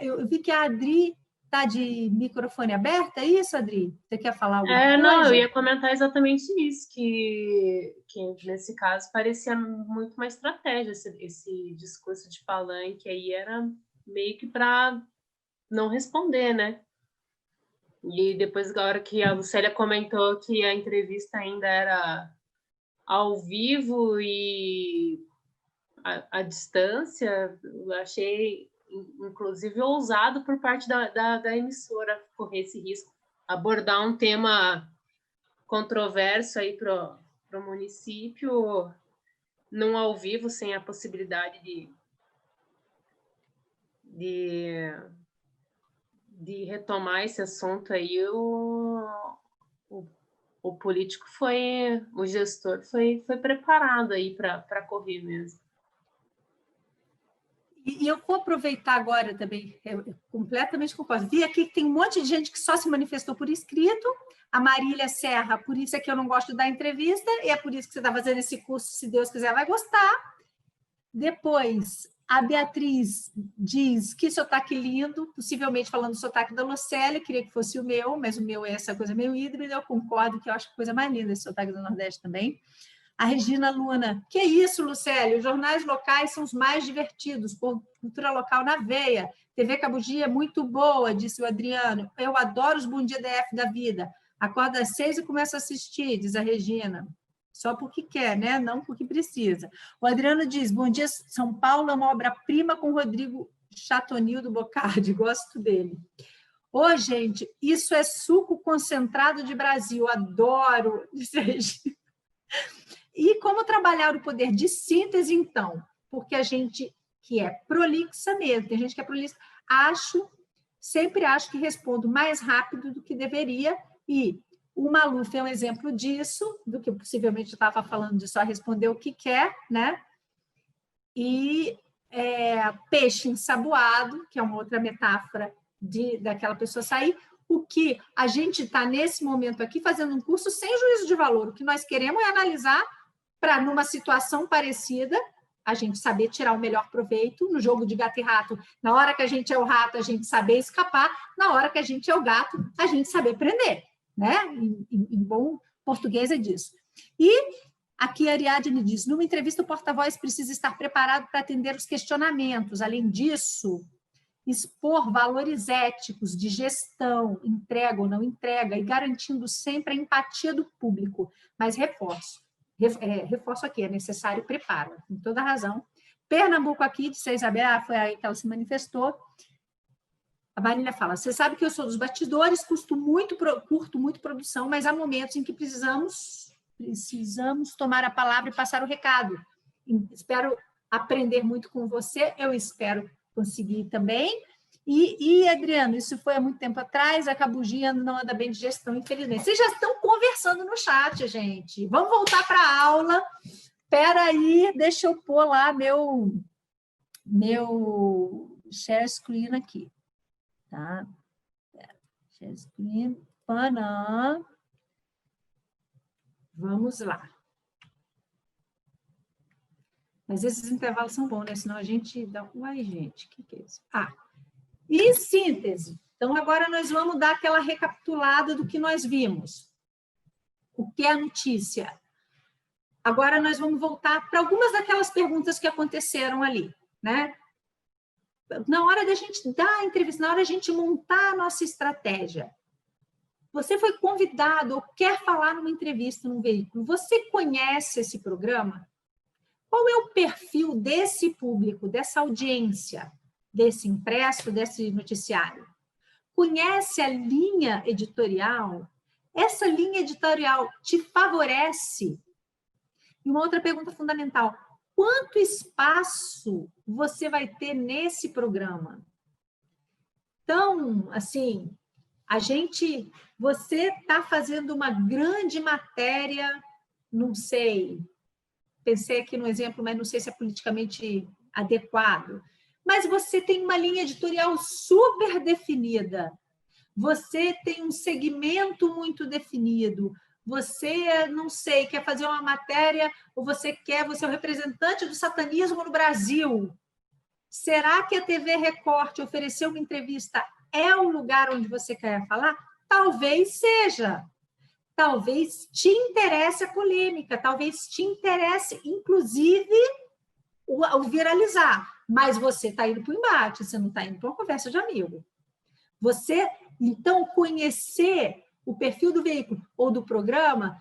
Eu vi que a Adri está de microfone aberto, é isso, Adri? Você quer falar alguma coisa? Não, eu ia comentar exatamente isso, que nesse caso parecia muito uma estratégia, esse discurso de palanque aí era meio que para não responder, né? E depois, na hora que a Lucélia comentou que a entrevista ainda era ao vivo e à distância, eu achei... inclusive ousado por parte da emissora correr esse risco, abordar um tema controverso aí para o município, não ao vivo, sem a possibilidade de retomar esse assunto aí. O político o gestor foi preparado aí para correr mesmo. E eu vou aproveitar agora também, eu completamente concordo. Vi aqui que tem um monte de gente que só se manifestou por escrito. A Marília Serra, por isso é que eu não gosto da entrevista, e é por isso que você está fazendo esse curso, se Deus quiser, vai gostar. Depois, a Beatriz diz que sotaque lindo, possivelmente falando do sotaque da Lucélia, queria que fosse o meu, mas o meu é essa coisa meio híbrida, eu concordo que eu acho a coisa mais linda esse sotaque do Nordeste também. A Regina Luna, que isso, Lucélia? Os jornais locais são os mais divertidos, cultura local na veia. TV Cabugia é muito boa, disse o Adriano. Eu adoro os Bom Dia DF da vida. Acorda às 6 e começa a assistir, diz a Regina. Só porque quer, né? Não porque precisa. O Adriano diz, Bom Dia São Paulo é uma obra-prima com Rodrigo Chatonildo Bocardi, gosto dele. Ô, gente, isso é suco concentrado de Brasil, adoro. E como trabalhar o poder de síntese, então? Porque a gente que é prolixa mesmo, tem gente que é prolixa, sempre acho que respondo mais rápido do que deveria, e o Maluf é um exemplo disso, do que possivelmente eu estava falando de só responder o que quer, né? E peixe ensaboado, que é uma outra metáfora daquela pessoa sair. O que a gente está, nesse momento aqui, fazendo um curso sem juízo de valor. O que nós queremos é analisar para, numa situação parecida, a gente saber tirar o melhor proveito. No jogo de gato e rato, na hora que a gente é o rato, a gente saber escapar. Na hora que a gente é o gato, a gente saber prender. Né? Em bom português é disso. E aqui a Ariadne diz, numa entrevista o porta-voz precisa estar preparado para atender os questionamentos. Além disso, expor valores éticos de gestão, entrega ou não entrega, e garantindo sempre a empatia do público. Mas reforço aqui, é necessário preparo, com toda razão. Pernambuco aqui, disse a Isabel, foi aí que ela se manifestou. A Marília fala, você sabe que eu sou dos bastidores, curto muito produção, mas há momentos em que precisamos tomar a palavra e passar o recado. Espero aprender muito com você, eu espero conseguir também. E Adriano, isso foi há muito tempo atrás, a Cabugia não anda bem de gestão, infelizmente. Vocês já estão conversando no chat, gente. Vamos voltar para a aula. Espera aí, deixa eu pôr lá meu share screen aqui. Tá? Share screen, panã. Vamos lá. Mas esses intervalos são bons, né? Senão a gente dá... Uai, gente, o que é isso? Em síntese. Então, agora nós vamos dar aquela recapitulada do que nós vimos. O que é a notícia? Agora nós vamos voltar para algumas daquelas perguntas que aconteceram ali, né? Na hora da gente dar a entrevista, na hora da gente montar a nossa estratégia. Você foi convidado ou quer falar numa entrevista num veículo, você conhece esse programa? Qual é o perfil desse público, dessa audiência, desse impresso, desse noticiário? Conhece a linha editorial? Essa linha editorial te favorece? E uma outra pergunta fundamental, quanto espaço você vai ter nesse programa? Então, assim, você está fazendo uma grande matéria, não sei, pensei aqui no exemplo, mas não sei se é politicamente adequado, mas você tem uma linha editorial super definida, você tem um segmento muito definido, você, não sei, quer fazer uma matéria, ou você é o representante do satanismo no Brasil. Será que a TV Record te ofereceu uma entrevista é o lugar onde você quer falar? Talvez seja. Talvez te interesse a polêmica, talvez te interesse, inclusive, o viralizar. Mas você está indo para o embate, você não está indo para uma conversa de amigo. Então, conhecer o perfil do veículo ou do programa,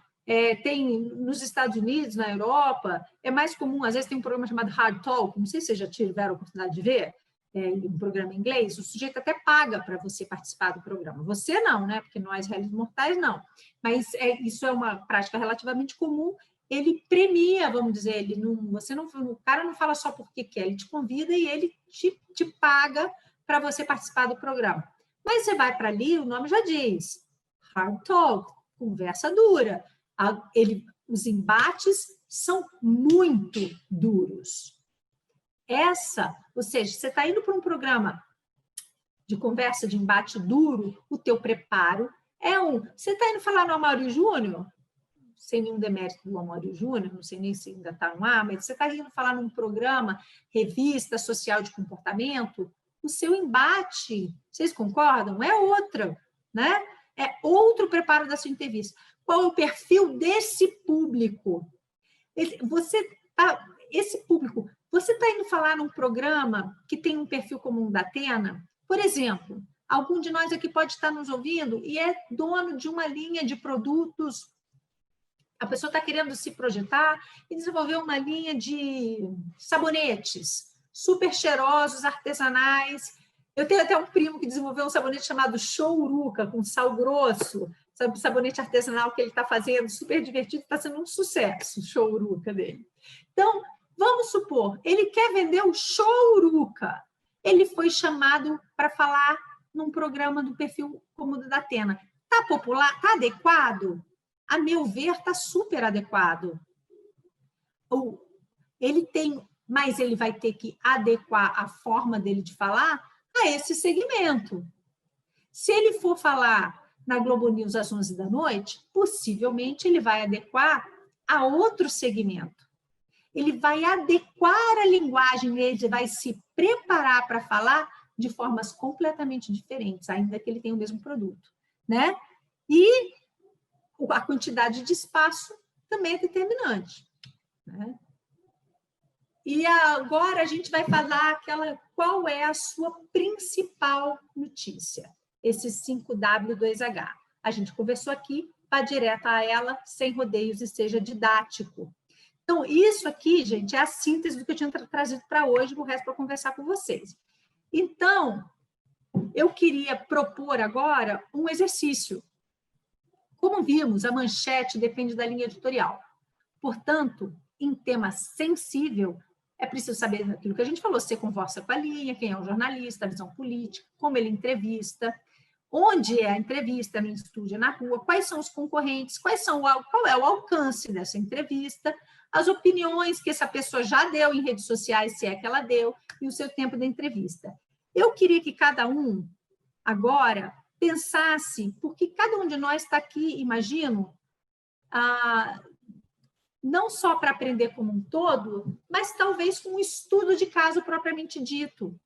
tem nos Estados Unidos, na Europa, é mais comum, às vezes tem um programa chamado Hard Talk, não sei se vocês já tiveram a oportunidade de ver, um programa em inglês, o sujeito até paga para você participar do programa. Você não, né? Porque nós, réis mortais, não. Mas isso é uma prática relativamente comum, ele premia, vamos dizer, o cara não fala só porque quer, ele te convida e ele te paga para você participar do programa. Mas você vai para ali, o nome já diz, Hard Talk, conversa dura. Os embates são muito duros. Ou seja, você está indo para um programa de conversa, de embate duro, o teu preparo Você está indo falar no Amaury Júnior? Sem nenhum demérito do Amaury Júnior, não sei nem se ainda está no ar, mas você está indo falar num programa, revista social de comportamento, o seu embate, vocês concordam? É outra, né? É outro preparo da sua entrevista. Qual é o perfil desse público? Esse público, você está indo falar num programa que tem um perfil como um da Atena? Por exemplo, algum de nós aqui pode estar nos ouvindo e é dono de uma linha de produtos. A pessoa está querendo se projetar e desenvolver uma linha de sabonetes. super cheirosos, artesanais. Eu tenho até um primo que desenvolveu um sabonete chamado Chouruca, com sal grosso, sabe, sabonete artesanal que ele está fazendo, super divertido, está sendo um sucesso, o Chouruca dele. Então, vamos supor, ele quer vender o Chouruca. Ele foi chamado para falar num programa do perfil como o da Atena. Está popular? Está adequado? A meu ver, está super adequado. Mas ele vai ter que adequar a forma dele de falar a esse segmento. Se ele for falar na Globo News às 11 da noite, possivelmente ele vai adequar a outro segmento. Ele vai adequar a linguagem, ele vai se preparar para falar de formas completamente diferentes, ainda que ele tenha o mesmo produto, né? E a quantidade de espaço também é determinante, né? E agora a gente vai falar qual é a sua principal notícia, esse 5W2H. A gente conversou aqui, vá direto a ela, sem rodeios e seja didático. Então, isso aqui, gente, é a síntese do que eu tinha trazido para hoje, o resto para conversar com vocês. Então, eu queria propor agora um exercício. Como vimos, a manchete depende da linha editorial. Portanto, em tema sensível, é preciso saber aquilo que a gente falou, se você conversa com a linha, quem é o jornalista, a visão política, como ele entrevista, onde é a entrevista, no estúdio, na rua, quais são os concorrentes, qual é o alcance dessa entrevista, as opiniões que essa pessoa já deu em redes sociais, se é que ela deu, e o seu tempo da entrevista. Eu queria que cada um, agora, pensasse, porque cada um de nós está aqui, imagino, não só para aprender como um todo, mas talvez com um estudo de caso propriamente dito.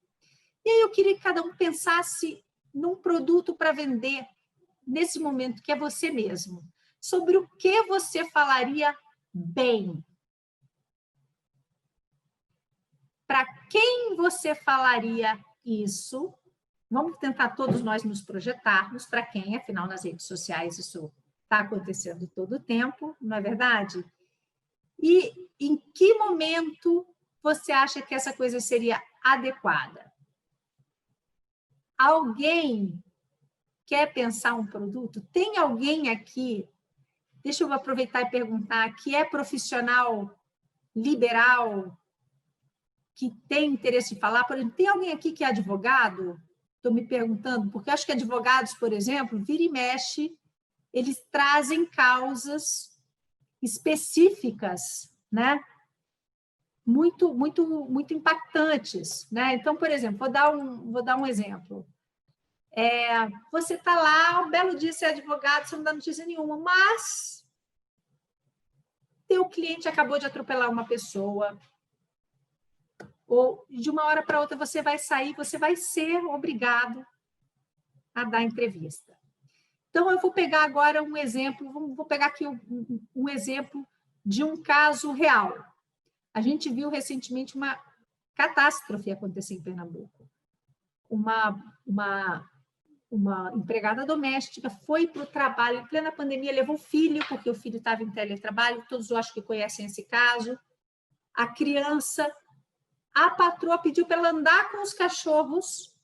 E aí eu queria que cada um pensasse num produto para vender nesse momento, que é você mesmo. Sobre o que você falaria bem. Para quem você falaria isso? Vamos tentar todos nós nos projetarmos para quem, afinal, nas redes sociais isso está acontecendo todo o tempo, não é verdade? E em que momento você acha que essa coisa seria adequada? Alguém quer pensar um produto? Tem alguém aqui, deixa eu aproveitar e perguntar, que é profissional liberal, que tem interesse em falar? Por exemplo, tem alguém aqui que é advogado? Estou me perguntando, porque acho que advogados, por exemplo, vira e mexe, eles trazem causas específicas, né? Muito impactantes, né? Então, por exemplo, vou dar um exemplo. Você está lá, um belo dia você é advogado, você não dá notícia nenhuma, mas teu cliente acabou de atropelar uma pessoa, ou de uma hora para outra você vai sair, você vai ser obrigado a dar entrevista. Então, eu vou pegar agora um exemplo, vou pegar aqui um exemplo de um caso real. A gente viu recentemente uma catástrofe acontecer em Pernambuco. Uma empregada doméstica foi para o trabalho em plena pandemia, levou o filho, porque o filho estava em teletrabalho, todos eu acho que conhecem esse caso. A criança, a patroa pediu para ela andar com os cachorros,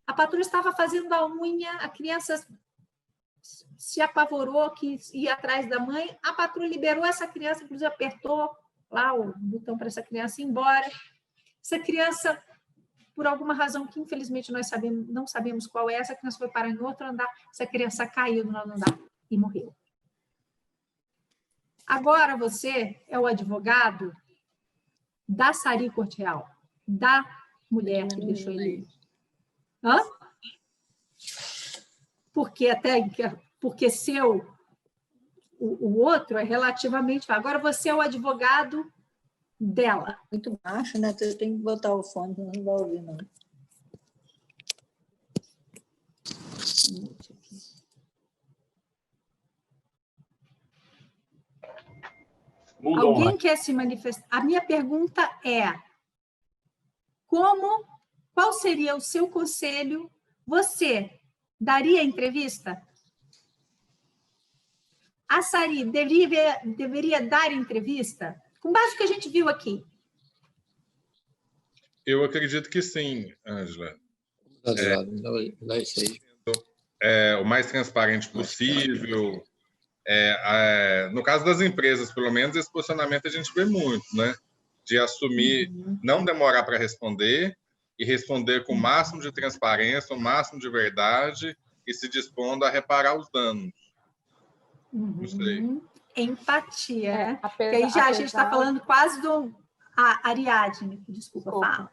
a patroa estava fazendo a unha, a criança se apavorou, quis ir atrás da mãe, a patroa liberou essa criança, inclusive apertou lá o botão para essa criança ir embora. Essa criança, por alguma razão que infelizmente nós não sabemos qual é, essa criança foi parar em outro andar, essa criança caiu no andar e morreu. Agora você é o advogado da Sari Corte Real, da mulher que deixou ele. Hã? Porque o outro é relativamente... Agora você é o advogado dela. Muito baixo, né? Você tem que botar o fone, não vai ouvir, não. Alguém quer se manifestar? A minha pergunta é: qual seria o seu conselho? Você daria entrevista? A Sari deveria dar entrevista? Com base no que a gente viu aqui. Eu acredito que sim, Ângela. O mais transparente possível. No caso das empresas, pelo menos, esse posicionamento a gente vê muito, né? De assumir, não demorar para responder e responder com o máximo de transparência, o máximo de verdade e se dispondo a reparar os danos. Não sei. Empatia, né? Porque aí a gente está falando quase do Ariadne, desculpa, fala.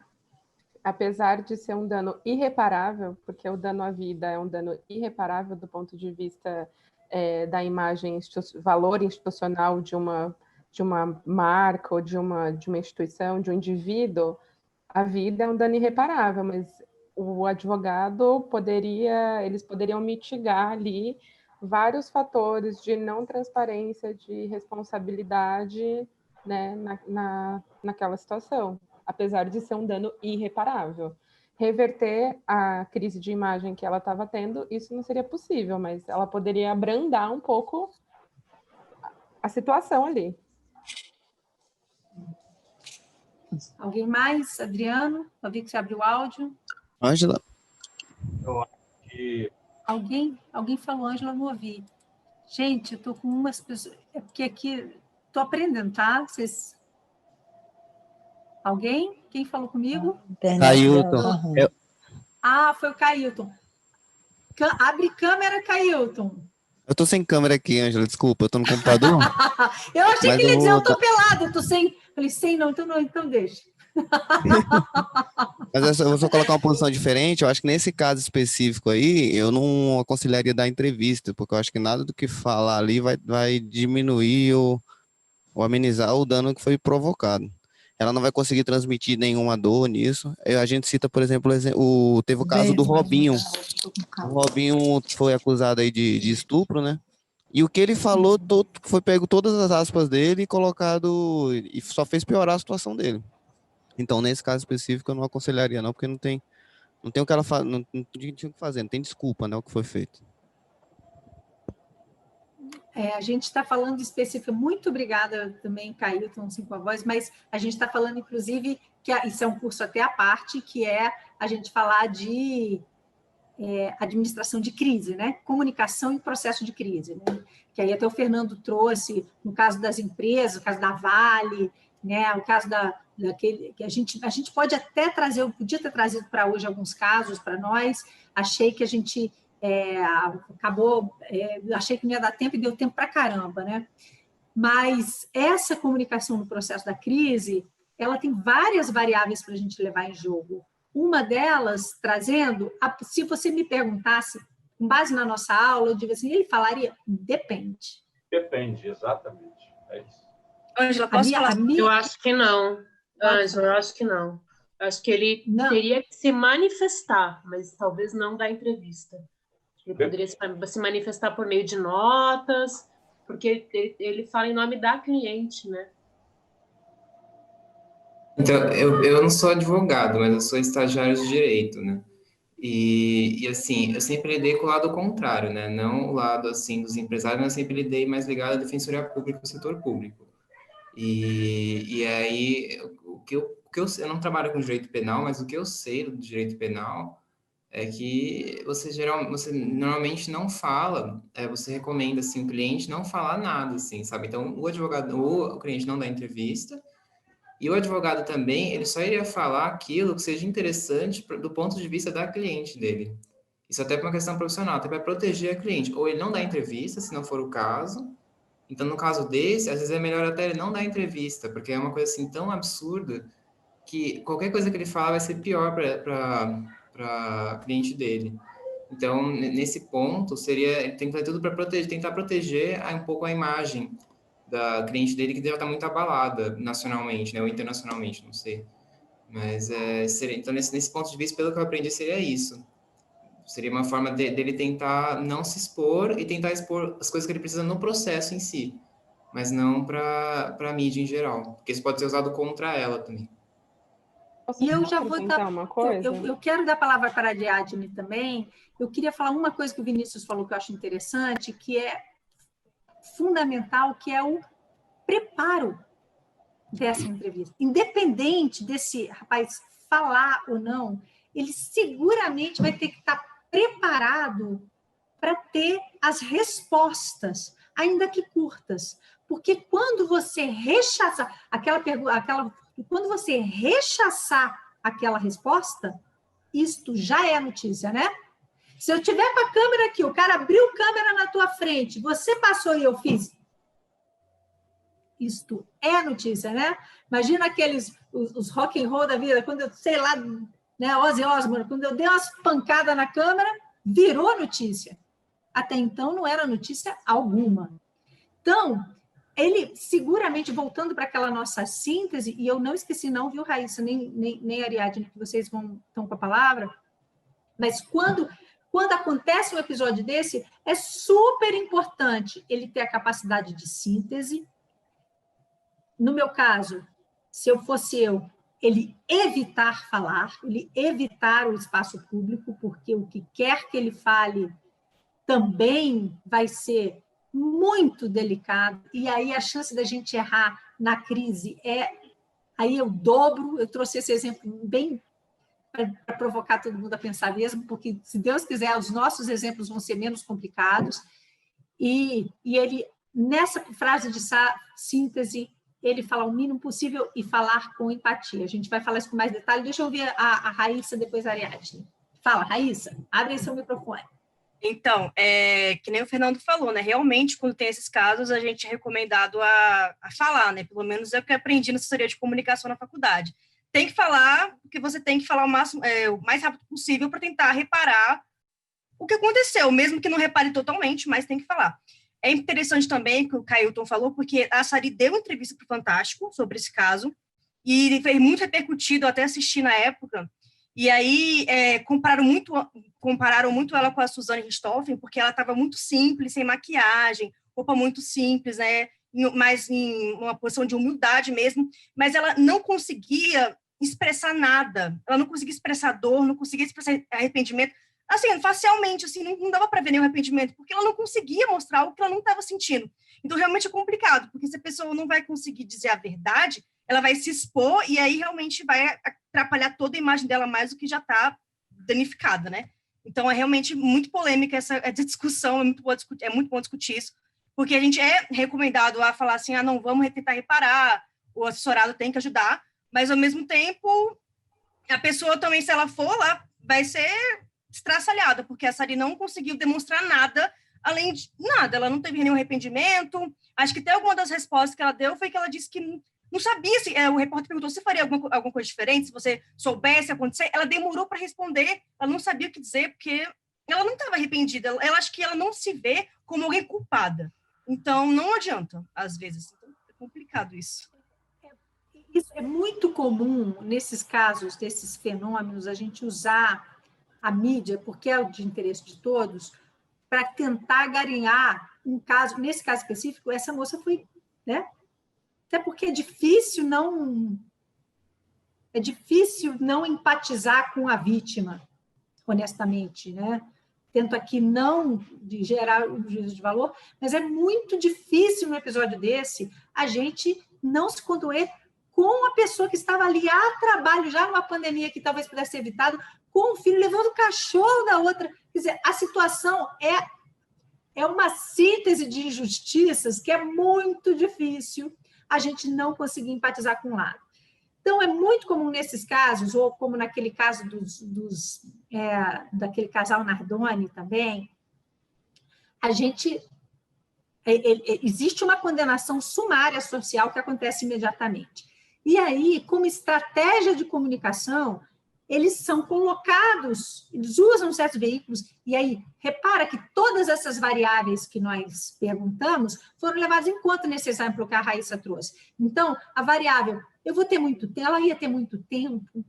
Apesar de ser um dano irreparável, porque o dano à vida é um dano irreparável do ponto de vista da imagem, valor institucional de uma marca ou de uma instituição, de um indivíduo, a vida é um dano irreparável, mas o advogado eles poderiam mitigar ali vários fatores de não transparência, de responsabilidade, né, naquela situação, apesar de ser um dano irreparável. Reverter a crise de imagem que ela estava tendo, isso não seria possível, mas ela poderia abrandar um pouco a situação ali. Alguém mais? Adriano? Eu vi que você abriu o áudio. Ângela? Eu acho que... Alguém falou, Ângela, eu não ouvi. Gente, eu estou com umas pessoas... É porque aqui... Estou aprendendo, tá? Vocês... Alguém? Quem falou comigo? Cailton. Foi o Cailton. Abre câmera, Cailton. Eu tô sem câmera aqui, Ângela, desculpa, eu tô no computador. Eu achei que ele ia dizer, eu tô pelado, eu tô sem... Falei, sem não, então deixa. Mas eu vou só colocar uma posição diferente. Eu acho que nesse caso específico aí, eu não aconselharia dar entrevista, porque eu acho que nada do que falar ali vai diminuir ou amenizar o dano que foi provocado. Ela não vai conseguir transmitir nenhuma dor nisso. A gente cita, por exemplo, teve o caso do Robinho. O Robinho foi acusado aí de estupro, né? E o que ele falou foi pego todas as aspas dele e colocado, e só fez piorar a situação dele. Então, nesse caso específico, eu não aconselharia não, porque não tem o que ela não tinha o que fazer, não tem desculpa, né, o que foi feito. A gente está falando específico, muito obrigada também, Cailton, com a voz, mas a gente está falando, inclusive, que isso é um curso até à parte, que é a gente falar de administração de crise, né? Comunicação em processo de crise, né? Que aí até o Fernando trouxe, no caso das empresas, no caso da Vale, né? O caso daquele que a gente pode até trazer, eu podia ter trazido para hoje alguns casos para nós, achei que a gente achei que não ia dar tempo e deu tempo para caramba, né? Mas essa comunicação no processo da crise, ela tem várias variáveis para a gente levar em jogo. Uma delas, trazendo, se você me perguntasse, com base na nossa aula, eu digo assim, ele falaria, depende. Depende, exatamente. É isso. Ângela, posso falar? Eu acho que não. Ângela, eu acho que não. Eu acho que ele teria que se manifestar, mas talvez não dar entrevista. Ele poderia se manifestar por meio de notas, porque ele fala em nome da cliente, né? Então, eu não sou advogado, mas eu sou estagiário de direito, né? E assim, eu sempre lidei com o lado contrário, né? Não o lado, assim, dos empresários, mas eu sempre lidei mais ligado à defensoria pública, ao setor público. E aí, eu não trabalho com direito penal, mas o que eu sei do direito penal é que você normalmente não fala, você recomenda, assim, o cliente não falar nada, assim, sabe? Então, o cliente não dá entrevista, e o advogado também, ele só iria falar aquilo que seja interessante do ponto de vista da cliente dele. Isso até para uma questão profissional, até para proteger a cliente. Ou ele não dá entrevista, se não for o caso. Então, no caso desse, às vezes é melhor até ele não dar entrevista, porque é uma coisa assim tão absurda que qualquer coisa que ele fala vai ser pior para a cliente dele. Então, nesse ponto, ele tem que fazer tudo para tentar proteger um pouco a imagem da cliente dele, que deve estar muito abalada nacionalmente, né, ou internacionalmente, não sei. Mas, então, nesse ponto de vista, pelo que eu aprendi, seria isso. Seria uma forma dele tentar não se expor e tentar expor as coisas que ele precisa no processo em si, mas não para a mídia em geral, porque isso pode ser usado contra ela também. E eu já vou dar uma coisa. Eu quero dar a palavra para a Ariadne também. Eu queria falar uma coisa que o Vinícius falou que eu acho interessante, que é fundamental, que é o preparo dessa entrevista. Independente desse rapaz falar ou não, ele seguramente vai ter que estar preparado para ter as respostas, ainda que curtas. Porque quando você rechaçar quando você rechaçar aquela resposta, isto já é notícia, né? Se eu tiver com a câmera aqui, o cara abriu a câmera na tua frente, você passou e eu fiz. Isto é notícia, né? Imagina os rock and roll da vida, quando eu, sei lá, né, Ozzy Osbourne, quando eu dei umas pancadas na câmera, virou notícia. Até então não era notícia alguma. Então, ele seguramente, voltando para aquela nossa síntese, e eu não esqueci não, viu, Raíssa, nem Ariadne, que vocês estão com a palavra, mas quando acontece um episódio desse, é super importante ele ter a capacidade de síntese. No meu caso, se eu fosse ele evitar falar, ele evitar o espaço público, porque o que quer que ele fale também vai ser muito delicado, e aí a chance da gente errar na crise aí eu dobro. Eu trouxe esse exemplo bem para provocar todo mundo a pensar mesmo, porque, se Deus quiser, os nossos exemplos vão ser menos complicados, e ele, nessa frase de síntese, ele fala o mínimo possível e falar com empatia. A gente vai falar isso com mais detalhe. Deixa eu ouvir a Raíssa, depois a Ariadne. Fala, Raíssa, abre aí seu microfone. Então, que nem o Fernando falou, né? Realmente, quando tem esses casos, a gente é recomendado a falar, né? Pelo menos é o que eu aprendi na assessoria de comunicação na faculdade. Tem que falar, porque você tem que falar o mais rápido possível para tentar reparar o que aconteceu, mesmo que não repare totalmente, mas tem que falar. É interessante também que o Cailton falou, porque a Sari deu uma entrevista para o Fantástico sobre esse caso, e ele fez muito repercutido, até assisti na época, e aí compararam muito ela com a Suzane Richthofen, porque ela estava muito simples, sem maquiagem, roupa muito simples, né, mas em uma posição de humildade mesmo, mas ela não conseguia expressar nada, ela não conseguia expressar dor, não conseguia expressar arrependimento, assim, facialmente, assim, não dava para ver nenhum arrependimento, porque ela não conseguia mostrar o que ela não estava sentindo. Então, realmente é complicado, porque se a pessoa não vai conseguir dizer a verdade, ela vai se expor e aí realmente vai atrapalhar toda a imagem dela mais do que já está danificada, né? Então, é realmente muito polêmica essa discussão, é muito bom discutir isso, porque a gente é recomendado a falar assim, não, vamos tentar reparar, o assessorado tem que ajudar, mas, ao mesmo tempo, a pessoa também, se ela for lá, vai ser estraçalhada, porque a Sari não conseguiu demonstrar nada, além de nada, ela não teve nenhum arrependimento. Acho que até alguma das respostas que ela deu foi que ela disse que não sabia se o repórter perguntou se faria alguma coisa diferente, se você soubesse acontecer. Ela demorou para responder, ela não sabia o que dizer, porque ela não estava arrependida, ela acho que ela não se vê como alguém culpada. Então, não adianta, às vezes. Então, é complicado isso. Isso é muito comum, nesses casos, desses fenômenos, a gente usar a mídia, porque é de interesse de todos, para tentar garinhar um caso. Nesse caso específico, essa moça foi, né? Até porque é difícil não empatizar com a vítima, honestamente, né? Tento aqui não de gerar um juízo de valor, mas é muito difícil, num episódio desse, a gente não se condoer com a pessoa que estava ali a trabalho, já numa pandemia que talvez pudesse ser evitado, com o filho, levando o cachorro da outra. Quer dizer, a situação é uma síntese de injustiças que é muito difícil a gente não conseguir empatizar com um lado. Então, é muito comum nesses casos, ou como naquele caso daquele casal Nardoni também, existe uma condenação sumária social que acontece imediatamente. E aí, como estratégia de comunicação, eles são colocados, eles usam certos veículos, e aí, repara que todas essas variáveis que nós perguntamos foram levadas em conta nesse exemplo que a Raíssa trouxe. Então, a variável, eu vou ter muito tempo, ela ia ter muito tempo,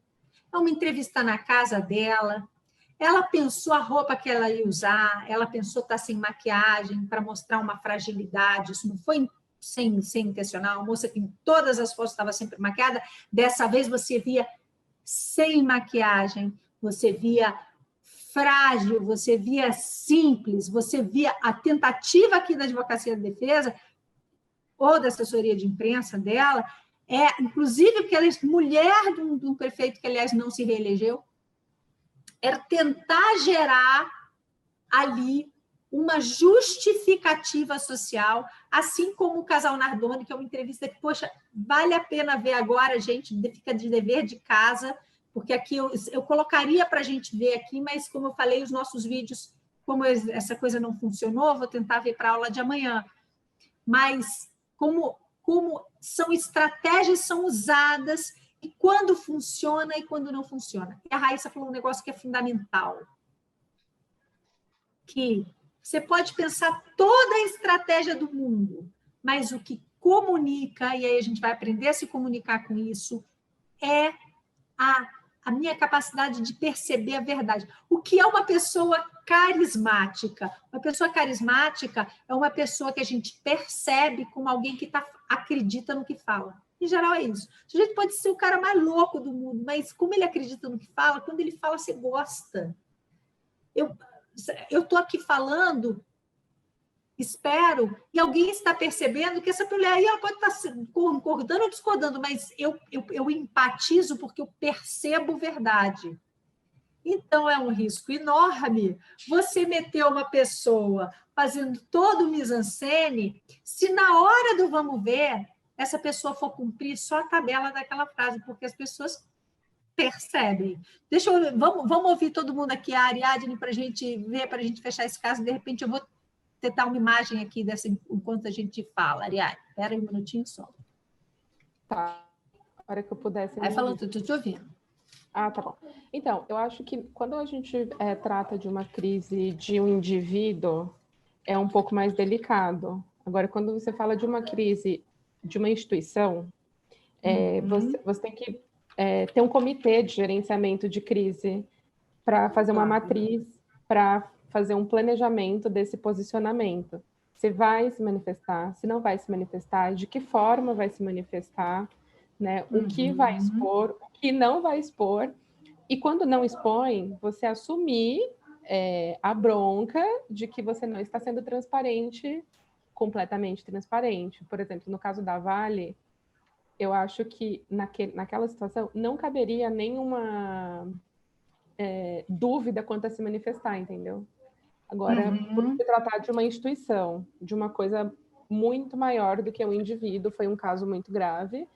é uma entrevista na casa dela, ela pensou a roupa que ela ia usar, ela pensou estar sem maquiagem para mostrar uma fragilidade, isso não foi sem intencional, a moça que em todas as fotos estava sempre maquiada, dessa vez você via sem maquiagem, você via frágil, você via simples, você via a tentativa aqui da Advocacia de Defesa ou da assessoria de imprensa dela inclusive porque ela é mulher de um prefeito que, aliás, não se reelegeu, era tentar gerar ali uma justificativa social, assim como o casal Nardoni, que é uma entrevista que, poxa, vale a pena ver agora, gente, fica de dever de casa, porque aqui eu colocaria para a gente ver aqui, mas, como eu falei, os nossos vídeos, como essa coisa não funcionou, vou tentar ver para a aula de amanhã. Mas como são estratégias são usadas, e quando funciona e quando não funciona. E a Raíssa falou um negócio que é fundamental, que você pode pensar toda a estratégia do mundo, mas o que comunica, e aí a gente vai aprender a se comunicar com isso, é a minha capacidade de perceber a verdade. O que é uma pessoa carismática? Uma pessoa carismática é uma pessoa que a gente percebe como alguém que acredita no que fala. Em geral é isso. O sujeito pode ser o cara mais louco do mundo, mas como ele acredita no que fala, quando ele fala, você gosta. Eu estou aqui falando, espero, e alguém está percebendo que essa mulher aí ela pode estar concordando ou discordando, mas eu empatizo porque eu percebo verdade. Então, é um risco enorme você meter uma pessoa fazendo todo o mise-en-scène, se na hora do vamos ver, essa pessoa for cumprir só a tabela daquela frase, porque as pessoas percebem. Vamos ouvir todo mundo aqui, a Ariadne, para a gente ver, para a gente fechar esse caso. De repente, eu vou tentar uma imagem aqui dessa enquanto a gente fala. Ariadne, espera aí um minutinho só. Tá. A hora que eu pudesse... Aí falando, estou te ouvindo. Ah, tá bom. Então, eu acho que quando a gente trata de uma crise de um indivíduo, é um pouco mais delicado. Agora, quando você fala de uma crise de uma instituição, você tem que ter um comitê de gerenciamento de crise para fazer uma matriz, para fazer um planejamento desse posicionamento. Se vai se manifestar, se não vai se manifestar, de que forma vai se manifestar, né? O que vai expor, o que não vai expor. E quando não expõe, você assumir a bronca de que você não está sendo transparente, completamente transparente. Por exemplo, no caso da Vale, eu acho que naquela situação não caberia nenhuma dúvida quanto a se manifestar, entendeu? Agora, por se tratar de uma instituição, de uma coisa muito maior do que um indivíduo, foi um caso muito grave,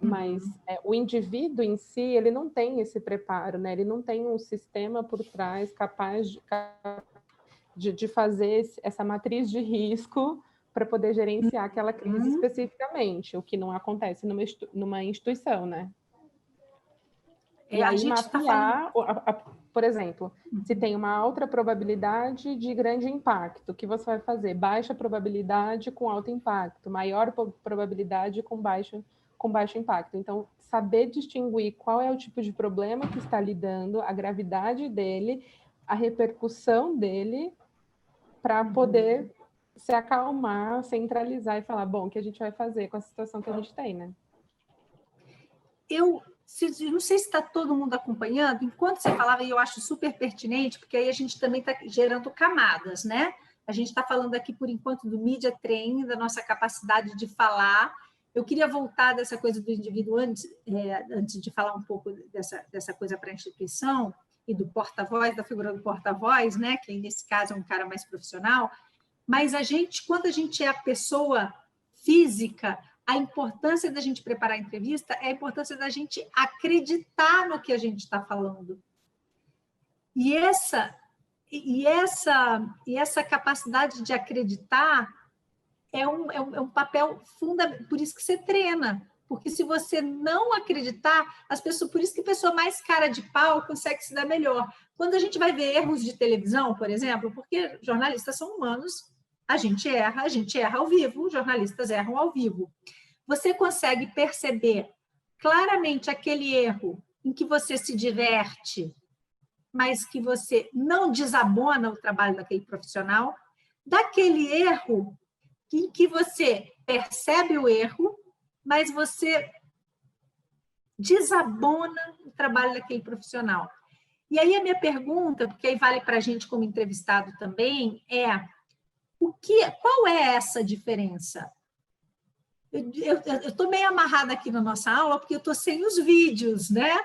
mas o indivíduo em si, ele não tem esse preparo, né? Ele não tem um sistema por trás capaz de fazer essa matriz de risco para poder gerenciar aquela crise especificamente, o que não acontece numa instituição, né? E aí mapear, por exemplo, se tem uma alta probabilidade de grande impacto, o que você vai fazer? Baixa probabilidade com alto impacto, maior probabilidade com baixo impacto. Então, saber distinguir qual é o tipo de problema que está lidando, a gravidade dele, a repercussão dele, para poder se acalmar, centralizar e falar, bom, o que a gente vai fazer com a situação que a gente tem, né? Eu não sei se está todo mundo acompanhando, enquanto você falava, e eu acho super pertinente, porque aí a gente também está gerando camadas, né? A gente está falando aqui, por enquanto, do media training, da nossa capacidade de falar. Eu queria voltar dessa coisa do indivíduo antes de falar um pouco dessa coisa para a instituição e do porta-voz, da figura do porta-voz, né? Que nesse caso é um cara mais profissional. Mas quando a gente é a pessoa física, a importância da gente preparar a entrevista é a importância da gente acreditar no que a gente está falando. E essa capacidade de acreditar é um papel fundamental, por isso que você treina. Porque se você não acreditar, por isso que a pessoa mais cara de pau consegue se dar melhor. Quando a gente vai ver erros de televisão, por exemplo, porque jornalistas são humanos, a gente erra ao vivo, jornalistas erram ao vivo. Você consegue perceber claramente aquele erro em que você se diverte, mas que você não desabona o trabalho daquele profissional, daquele erro em que você percebe o erro, mas você desabona o trabalho daquele profissional. E aí a minha pergunta, porque aí vale para a gente como entrevistado também, qual é essa diferença? Eu estou meio amarrada aqui na nossa aula, porque eu estou sem os vídeos, né?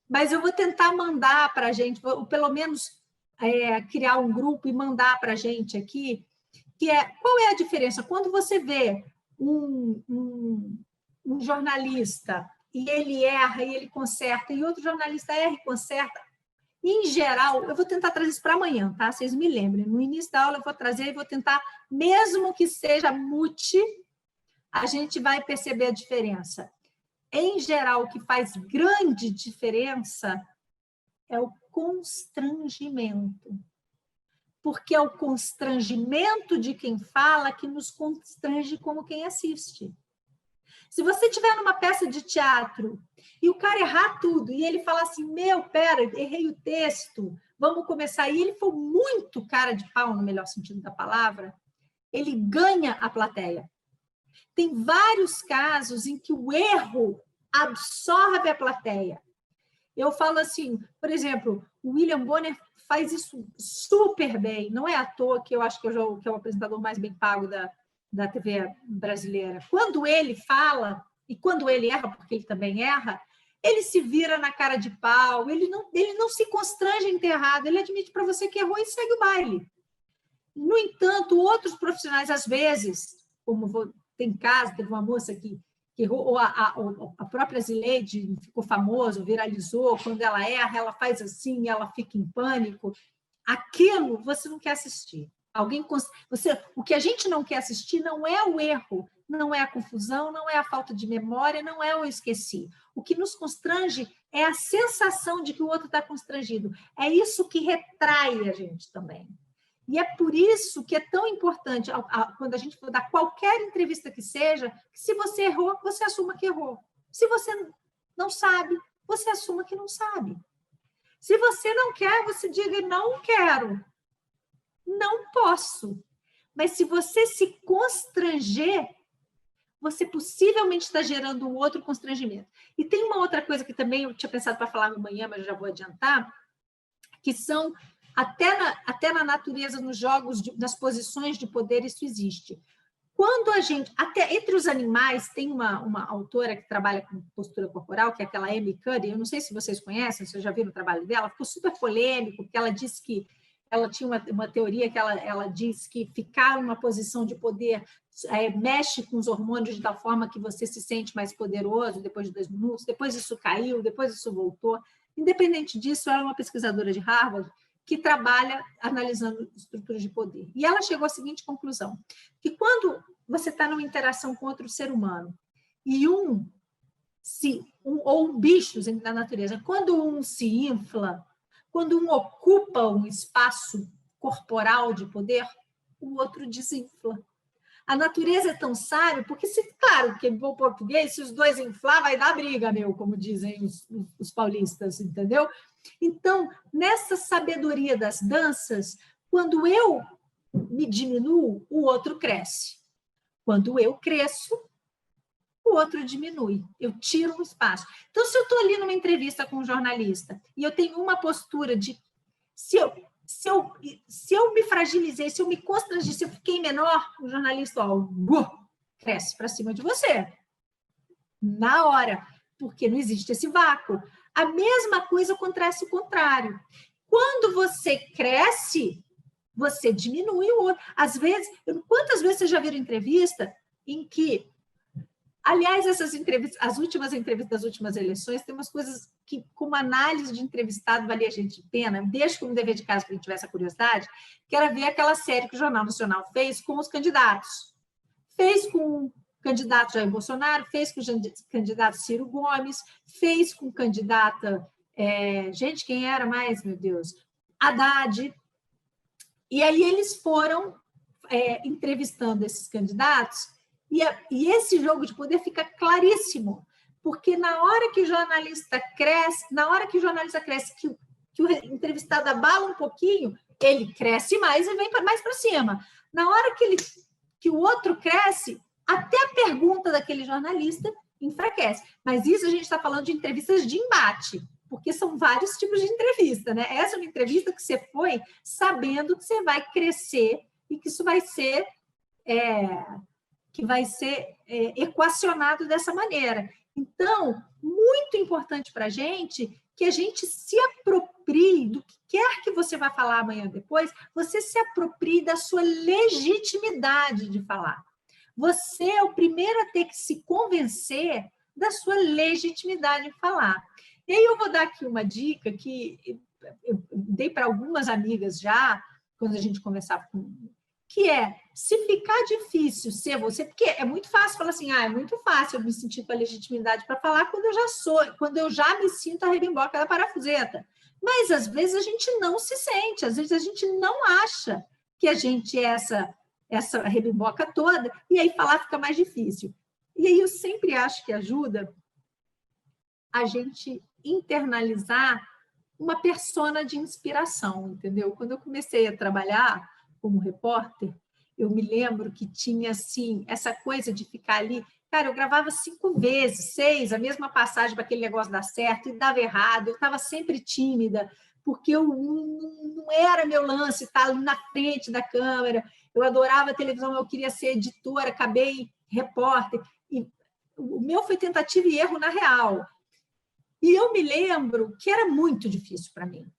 Mas eu vou tentar mandar para a gente, ou pelo menos criar um grupo e mandar para a gente aqui, qual é a diferença? Quando você vê um jornalista e ele erra e ele conserta, e outro jornalista erra e conserta, em geral, eu vou tentar trazer isso para amanhã, tá? Vocês me lembrem. No início da aula eu vou trazer e vou tentar, mesmo que seja mute, a gente vai perceber a diferença. Em geral, o que faz grande diferença é o constrangimento. Porque é o constrangimento de quem fala que nos constrange como quem assiste. Se você estiver numa peça de teatro e o cara errar tudo, e ele falar assim, pera, errei o texto, vamos começar, e ele for muito cara de pau, no melhor sentido da palavra, ele ganha a plateia. Tem vários casos em que o erro absorve a plateia. Eu falo assim, por exemplo, o William Bonner faz isso super bem, não é à toa que eu acho que é o apresentador mais bem pago da TV brasileira. Quando ele fala, e quando ele erra, porque ele também erra, ele se vira na cara de pau, ele não se constrange em ter errado, ele admite para você que errou e segue o baile. No entanto, outros profissionais, às vezes, tem caso, teve uma moça que errou, ou a própria Zileide ficou famosa, viralizou, quando ela erra, ela faz assim, ela fica em pânico. Aquilo você não quer assistir. O que a gente não quer assistir não é o erro, não é a confusão, não é a falta de memória, não é o esqueci. O que nos constrange é a sensação de que o outro está constrangido. É isso que retrai a gente também. E é por isso que é tão importante, quando a gente for dar qualquer entrevista que seja, que se você errou, você assuma que errou. Se você não sabe, você assuma que não sabe. Se você não quer, você diga, não quero. Não posso. Mas se você se constranger, você possivelmente está gerando um outro constrangimento. E tem uma outra coisa que também eu tinha pensado para falar amanhã, mas eu já vou adiantar, que são, até na natureza, nos jogos, nas posições de poder, isso existe. Quando a gente, até entre os animais, tem uma autora que trabalha com postura corporal, que é aquela Amy Cuddy, eu não sei se vocês conhecem, se já viram o trabalho dela, ficou super polêmico, porque ela disse que ela tinha uma teoria que ela diz que ficar numa posição de poder mexe com os hormônios de tal forma que você se sente mais poderoso depois de 2 minutos, depois isso caiu, depois isso voltou. Independente disso, ela é uma pesquisadora de Harvard que trabalha analisando estruturas de poder. E ela chegou à seguinte conclusão, que quando você está numa interação com outro ser humano e ou bichos na natureza, quando um se infla, quando um ocupa um espaço corporal de poder, o outro desinfla. A natureza é tão sábia, porque, claro, que em bom português, se os dois inflar, vai dar briga, como dizem os paulistas, entendeu? Então, nessa sabedoria das danças, quando eu me diminuo, o outro cresce. Quando eu cresço, o outro diminui, eu tiro um espaço. Então, se eu estou ali numa entrevista com um jornalista e eu tenho uma postura de... Se eu me fragilizei, se eu me constrangi, se eu fiquei menor, o jornalista cresce para cima de você. Na hora, porque não existe esse vácuo. A mesma coisa acontece o contrário. Quando você cresce, você diminui o outro. Às vezes, quantas vezes vocês já viram entrevista em que... Aliás, essas entrevistas, as últimas entrevistas das últimas eleições, tem umas coisas que, como análise de entrevistado, valia a gente de pena. Deixa como dever de casa, para quem tivesse a curiosidade, que era ver aquela série que o Jornal Nacional fez com os candidatos. Fez com o candidato Jair Bolsonaro, fez com o candidato Ciro Gomes, fez com candidata... gente, quem era mais, meu Deus? Haddad. E aí eles foram entrevistando esses candidatos. E esse jogo de poder fica claríssimo, porque na hora que o jornalista cresce, que o entrevistado abala um pouquinho, ele cresce mais e vem mais para cima. Na hora que o outro cresce, até a pergunta daquele jornalista enfraquece. Mas isso a gente está falando de entrevistas de embate, porque são vários tipos de entrevista, né? Essa é uma entrevista que você foi sabendo que você vai crescer e que isso vai ser... que vai ser equacionado dessa maneira. Então, muito importante para a gente que a gente se aproprie do que quer que você vá falar amanhã depois, você se aproprie da sua legitimidade de falar. Você é o primeiro a ter que se convencer da sua legitimidade de falar. E aí eu vou dar aqui uma dica que eu dei para algumas amigas já, quando a gente conversava que é, se ficar difícil ser você, porque é muito fácil falar assim, é muito fácil eu me sentir com a legitimidade para falar quando eu já me sinto a rebimboca da parafuseta. Mas, às vezes, a gente não se sente, às vezes a gente não acha que a gente é essa rebimboca toda, e aí falar fica mais difícil. E aí eu sempre acho que ajuda a gente internalizar uma persona de inspiração, entendeu? Quando eu comecei a trabalhar como repórter, eu me lembro que tinha, assim, essa coisa de ficar ali. Cara, eu gravava 5 vezes, 6, a mesma passagem para aquele negócio dar certo, e dava errado, eu estava sempre tímida, porque eu não era meu lance estar ali na frente da câmera, eu adorava a televisão, eu queria ser editora, acabei repórter, e o meu foi tentativa e erro na real. E eu me lembro que era muito difícil para mim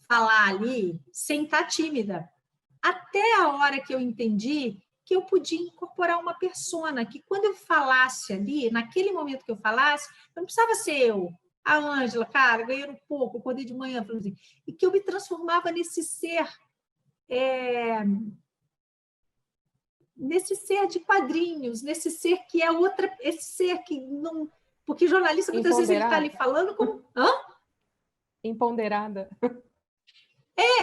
falar ali sem estar tímida, até a hora que eu entendi que eu podia incorporar uma persona, que quando eu falasse ali, naquele momento que eu falasse, não precisava ser eu, a Ângela, cara, ganhando pouco, acordei de manhã, assim, e que eu me transformava nesse ser de quadrinhos, nesse ser que é outra, esse ser que não... Porque jornalista, muitas vezes, ele está ali falando como... Hã? Empoderada.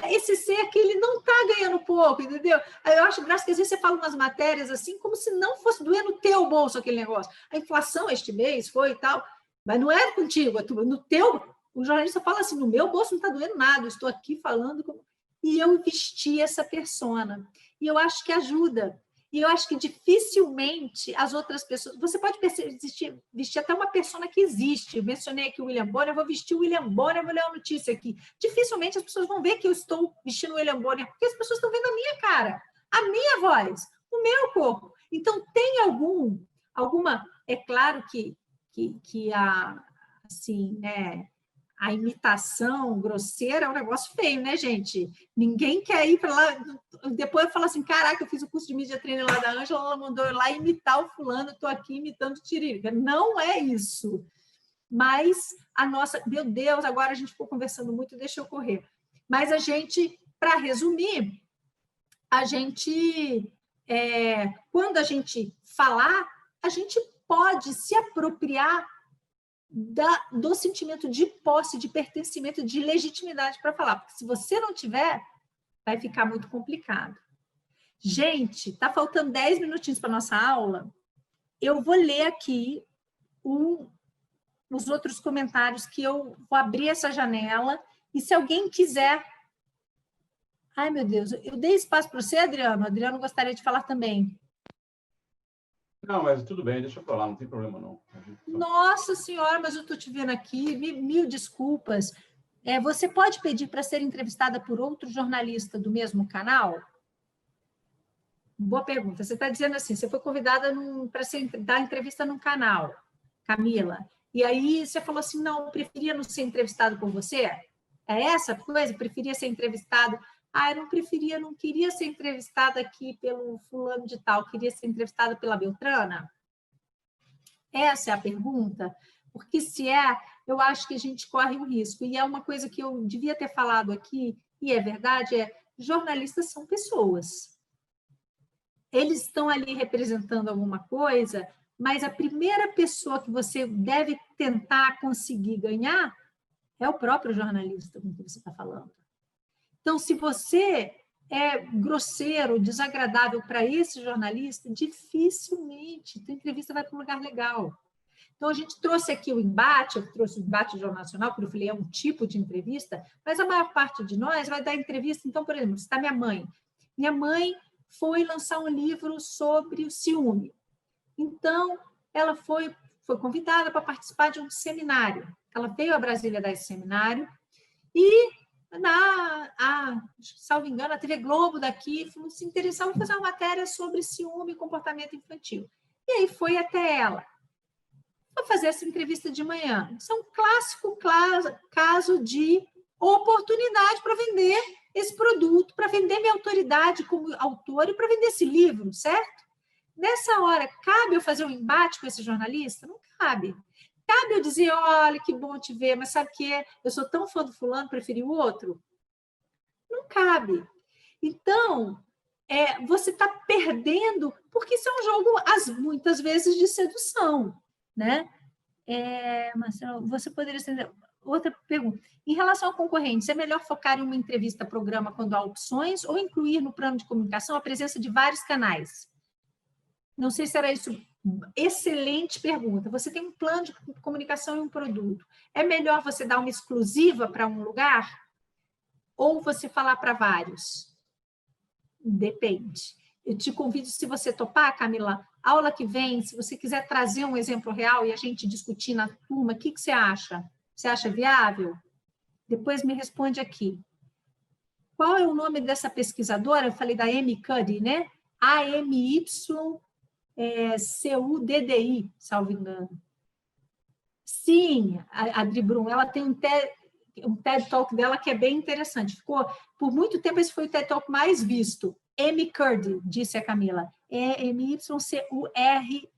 Esse ser que ele não está ganhando pouco, entendeu? Eu acho graça que às vezes você fala umas matérias assim, como se não fosse doer no teu bolso aquele negócio. A inflação este mês foi e tal, mas não é contigo, é no teu. O jornalista fala assim, no meu bolso não está doendo nada, eu estou aqui falando como... E eu vesti essa persona. E eu acho que ajuda. E eu acho que dificilmente as outras pessoas... Você pode vestir até uma persona que existe. Eu mencionei aqui o William Bonner, eu vou vestir o William Bonner, vou ler uma notícia aqui. Dificilmente as pessoas vão ver que eu estou vestindo o William Bonner, porque as pessoas estão vendo a minha cara, a minha voz, o meu corpo. Então, tem alguma... É claro que assim, né, a imitação grosseira é um negócio feio, né, gente? Ninguém quer ir para lá... Depois eu falo assim, caraca, eu fiz o curso de mídia trainer lá da Ângela, ela mandou eu lá imitar o fulano, estou aqui imitando o Tiririca. Não é isso. Mas a nossa... Meu Deus, agora a gente ficou conversando muito, deixa eu correr. Mas a gente, para resumir, a gente... quando a gente falar, a gente pode se apropriar do sentimento de posse, de pertencimento, de legitimidade para falar. Porque se você não tiver, vai ficar muito complicado. Gente, está faltando 10 minutinhos para a nossa aula. Eu vou ler aqui os outros comentários que eu vou abrir essa janela. E se alguém quiser... Ai, meu Deus, eu dei espaço para você, Adriano? Adriano gostaria de falar também. Não, mas tudo bem, deixa eu falar, não tem problema não. Nossa Senhora, mas eu estou te vendo aqui, mil desculpas. Você pode pedir para ser entrevistada por outro jornalista do mesmo canal? Boa pergunta. Você está dizendo assim, você foi convidada para dar entrevista num canal, Camila, e aí você falou assim, não, eu preferia não ser entrevistado por você? É essa coisa? Preferia ser entrevistado... eu não queria ser entrevistada aqui pelo fulano de tal, queria ser entrevistada pela Beltrana? Essa é a pergunta? Porque se eu acho que a gente corre um risco. E é uma coisa que eu devia ter falado aqui, e é verdade, jornalistas são pessoas. Eles estão ali representando alguma coisa, mas a primeira pessoa que você deve tentar conseguir ganhar é o próprio jornalista com quem você está falando. Então, se você é grosseiro, desagradável para esse jornalista, dificilmente a entrevista vai para um lugar legal. Então, a gente trouxe aqui o embate, eu trouxe o embate do Jornal Nacional, porque eu falei, é um tipo de entrevista, mas a maior parte de nós vai dar entrevista. Então, por exemplo, está minha mãe. Minha mãe foi lançar um livro sobre o ciúme. Então, ela foi convidada para participar de um seminário. Ela veio a Brasília dar esse seminário e... salvo engano, a TV Globo daqui se interessava em fazer uma matéria sobre ciúme e comportamento infantil. E aí foi até ela. Vou fazer essa entrevista de manhã. Isso é um clássico caso de oportunidade para vender esse produto, para vender minha autoridade como autor e para vender esse livro, certo? Nessa hora, cabe eu fazer um embate com esse jornalista? Não cabe. Cabe eu dizer, olha, que bom te ver, mas sabe o que é? Eu sou tão fã do fulano, preferi o outro? Não cabe. Então, você está perdendo, porque isso é um jogo, muitas vezes, de sedução, né? Marcelo, você poderia estender... Outra pergunta. Em relação ao concorrente, é melhor focar em uma entrevista-programa quando há opções ou incluir no plano de comunicação a presença de vários canais? Não sei se era isso. Excelente pergunta. Você tem um plano de comunicação e um produto. É melhor você dar uma exclusiva para um lugar ou você falar para vários? Depende. Eu te convido, se você topar, Camila, aula que vem, se você quiser trazer um exemplo real e a gente discutir na turma, o que você acha? Você acha viável? Depois me responde aqui. Qual é o nome dessa pesquisadora? Eu falei da Amy Cuddy, né? AMYCUDDI, salvo engano. Sim, a Adri Brum, ela tem um TED Talk dela que é bem interessante. Ficou, por muito tempo, esse foi o TED Talk mais visto. Amy Cuddy, disse a Camila. AMYCURDY.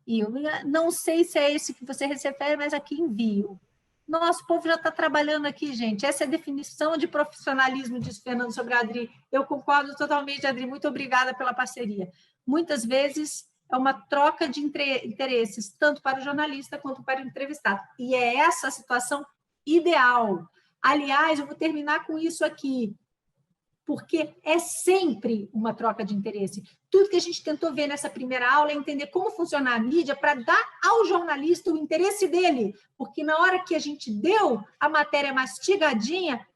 E eu não sei se é esse que você refere, mas aqui envio. Nosso povo já está trabalhando aqui, gente. Essa é a definição de profissionalismo, disse Fernando sobre a Adri. Eu concordo totalmente, Adri. Muito obrigada pela parceria. Muitas vezes é uma troca de interesses, tanto para o jornalista quanto para o entrevistado. E é essa a situação ideal. Aliás, eu vou terminar com isso aqui, porque é sempre uma troca de interesse. Tudo que a gente tentou ver nessa primeira aula é entender como funciona a mídia para dar ao jornalista o interesse dele, porque na hora que a gente deu a matéria mastigadinha,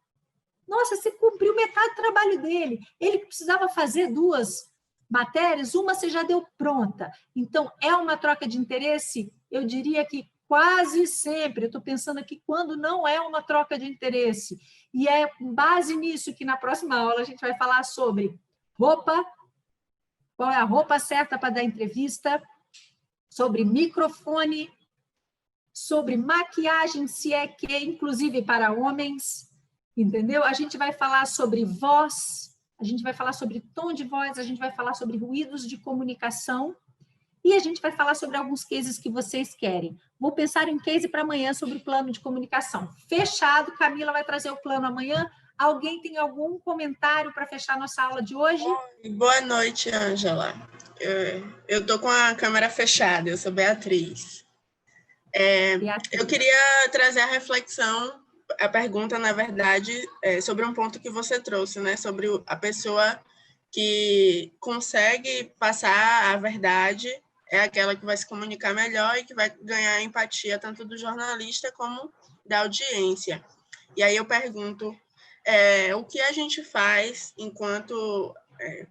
nossa, você cumpriu metade do trabalho dele. Ele precisava fazer 2 matérias, uma você já deu pronta. Então, é uma troca de interesse, eu diria que quase sempre. Eu estou pensando aqui quando não é uma troca de interesse. E é com base nisso que na próxima aula a gente vai falar sobre roupa, qual é a roupa certa para dar entrevista, sobre microfone, sobre maquiagem, se é que é inclusive para homens, entendeu? A gente vai falar sobre voz, a gente vai falar sobre tom de voz, a gente vai falar sobre ruídos de comunicação e a gente vai falar sobre alguns cases que vocês querem. Vou pensar em case para amanhã sobre o plano de comunicação. Fechado, Camila vai trazer o plano amanhã. Alguém tem algum comentário para fechar nossa aula de hoje? Boa noite, Ângela. Eu estou com a câmera fechada, eu sou Beatriz. Eu queria trazer a reflexão, a pergunta, na verdade, sobre um ponto que você trouxe, né? Sobre a pessoa que consegue passar a verdade, é aquela que vai se comunicar melhor e que vai ganhar a empatia tanto do jornalista como da audiência. E aí eu pergunto, o que a gente faz enquanto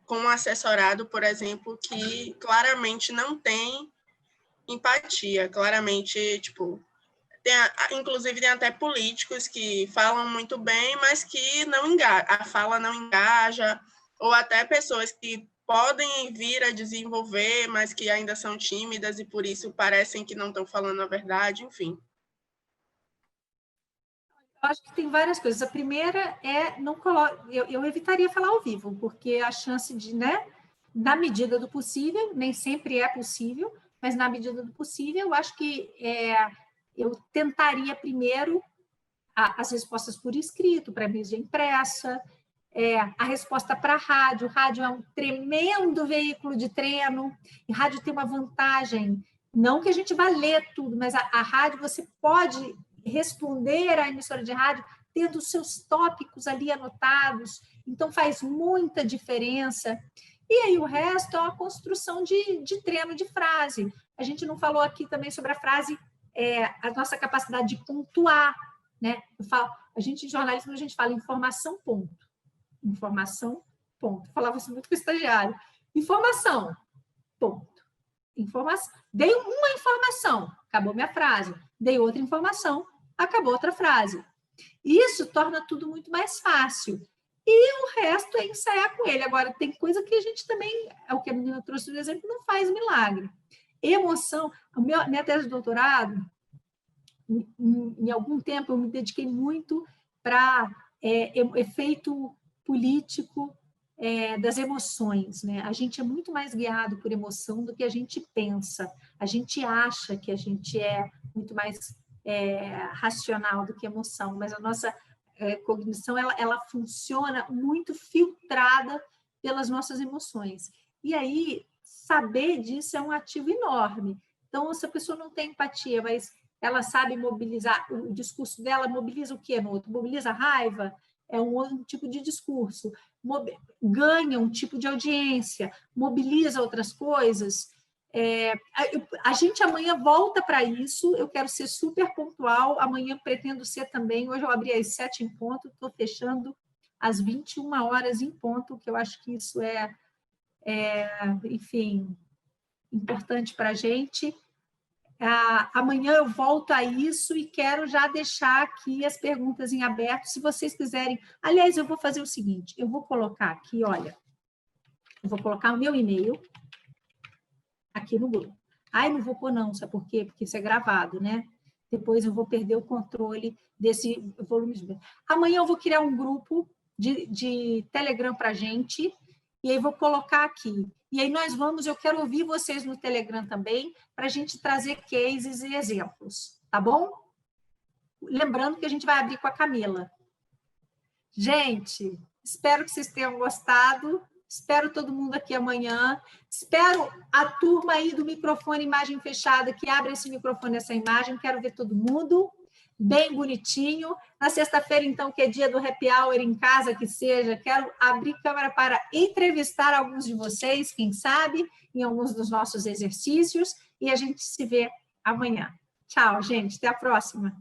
com um assessorado, por exemplo, que claramente não tem empatia, claramente, tipo, inclusive tem até políticos que falam muito bem, mas que não engaja, a fala não engaja, ou até pessoas que podem vir a desenvolver, mas que ainda são tímidas e por isso parecem que não estão falando a verdade, enfim. Eu acho que tem várias coisas. A primeira é, eu evitaria falar ao vivo, porque a chance de, né, na medida do possível, nem sempre é possível, mas na medida do possível, eu acho que eu tentaria primeiro as respostas por escrito, para a mídia impressa, a resposta para a rádio. O rádio é um tremendo veículo de treino, e rádio tem uma vantagem, não que a gente vá ler tudo, mas a rádio você pode responder à emissora de rádio tendo os seus tópicos ali anotados, então faz muita diferença. E aí o resto é uma construção de treino de frase. A gente não falou aqui também sobre a frase, a nossa capacidade de pontuar, né? A gente, em jornalismo, a gente fala informação, ponto. Informação, ponto. Falava isso muito com o estagiário. Informação, ponto. Informação. Dei uma informação, acabou minha frase. Dei outra informação, acabou outra frase. Isso torna tudo muito mais fácil. E o resto é ensaiar com ele. Agora, tem coisa que a gente também é o que a menina trouxe do exemplo, não faz milagre. Emoção, minha tese de doutorado, em algum tempo eu me dediquei muito para efeito político das emoções, né? A gente é muito mais guiado por emoção do que a gente pensa. A gente acha que a gente é muito mais racional do que emoção, mas a nossa cognição ela funciona muito filtrada pelas nossas emoções. E aí, saber disso é um ativo enorme. Então, se a pessoa não tem empatia, mas ela sabe mobilizar, o discurso dela mobiliza o quê no outro? Mobiliza a raiva, é um outro tipo de discurso, ganha um tipo de audiência, mobiliza outras coisas. A gente amanhã volta para isso, eu quero ser super pontual, amanhã pretendo ser também, hoje eu abri às 7 em ponto, estou fechando às 21 horas em ponto, que eu acho que isso enfim, importante para a gente. Amanhã eu volto a isso e quero já deixar aqui as perguntas em aberto, se vocês quiserem. Aliás, eu vou fazer o seguinte, eu vou colocar aqui, olha, eu vou colocar o meu e-mail aqui no grupo. Não vou pôr não, sabe por quê? Porque isso é gravado, né? Depois eu vou perder o controle desse volume de... Amanhã eu vou criar um grupo de Telegram para a gente, e aí vou colocar aqui. E aí eu quero ouvir vocês no Telegram também, para a gente trazer cases e exemplos, tá bom? Lembrando que a gente vai abrir com a Camila. Gente, espero que vocês tenham gostado, espero todo mundo aqui amanhã, espero a turma aí do microfone imagem fechada, que abre esse microfone, essa imagem, quero ver todo mundo, bem bonitinho. Na sexta-feira, então, que é dia do happy hour em casa, que seja, quero abrir câmera para entrevistar alguns de vocês, quem sabe, em alguns dos nossos exercícios, e a gente se vê amanhã. Tchau, gente, até a próxima.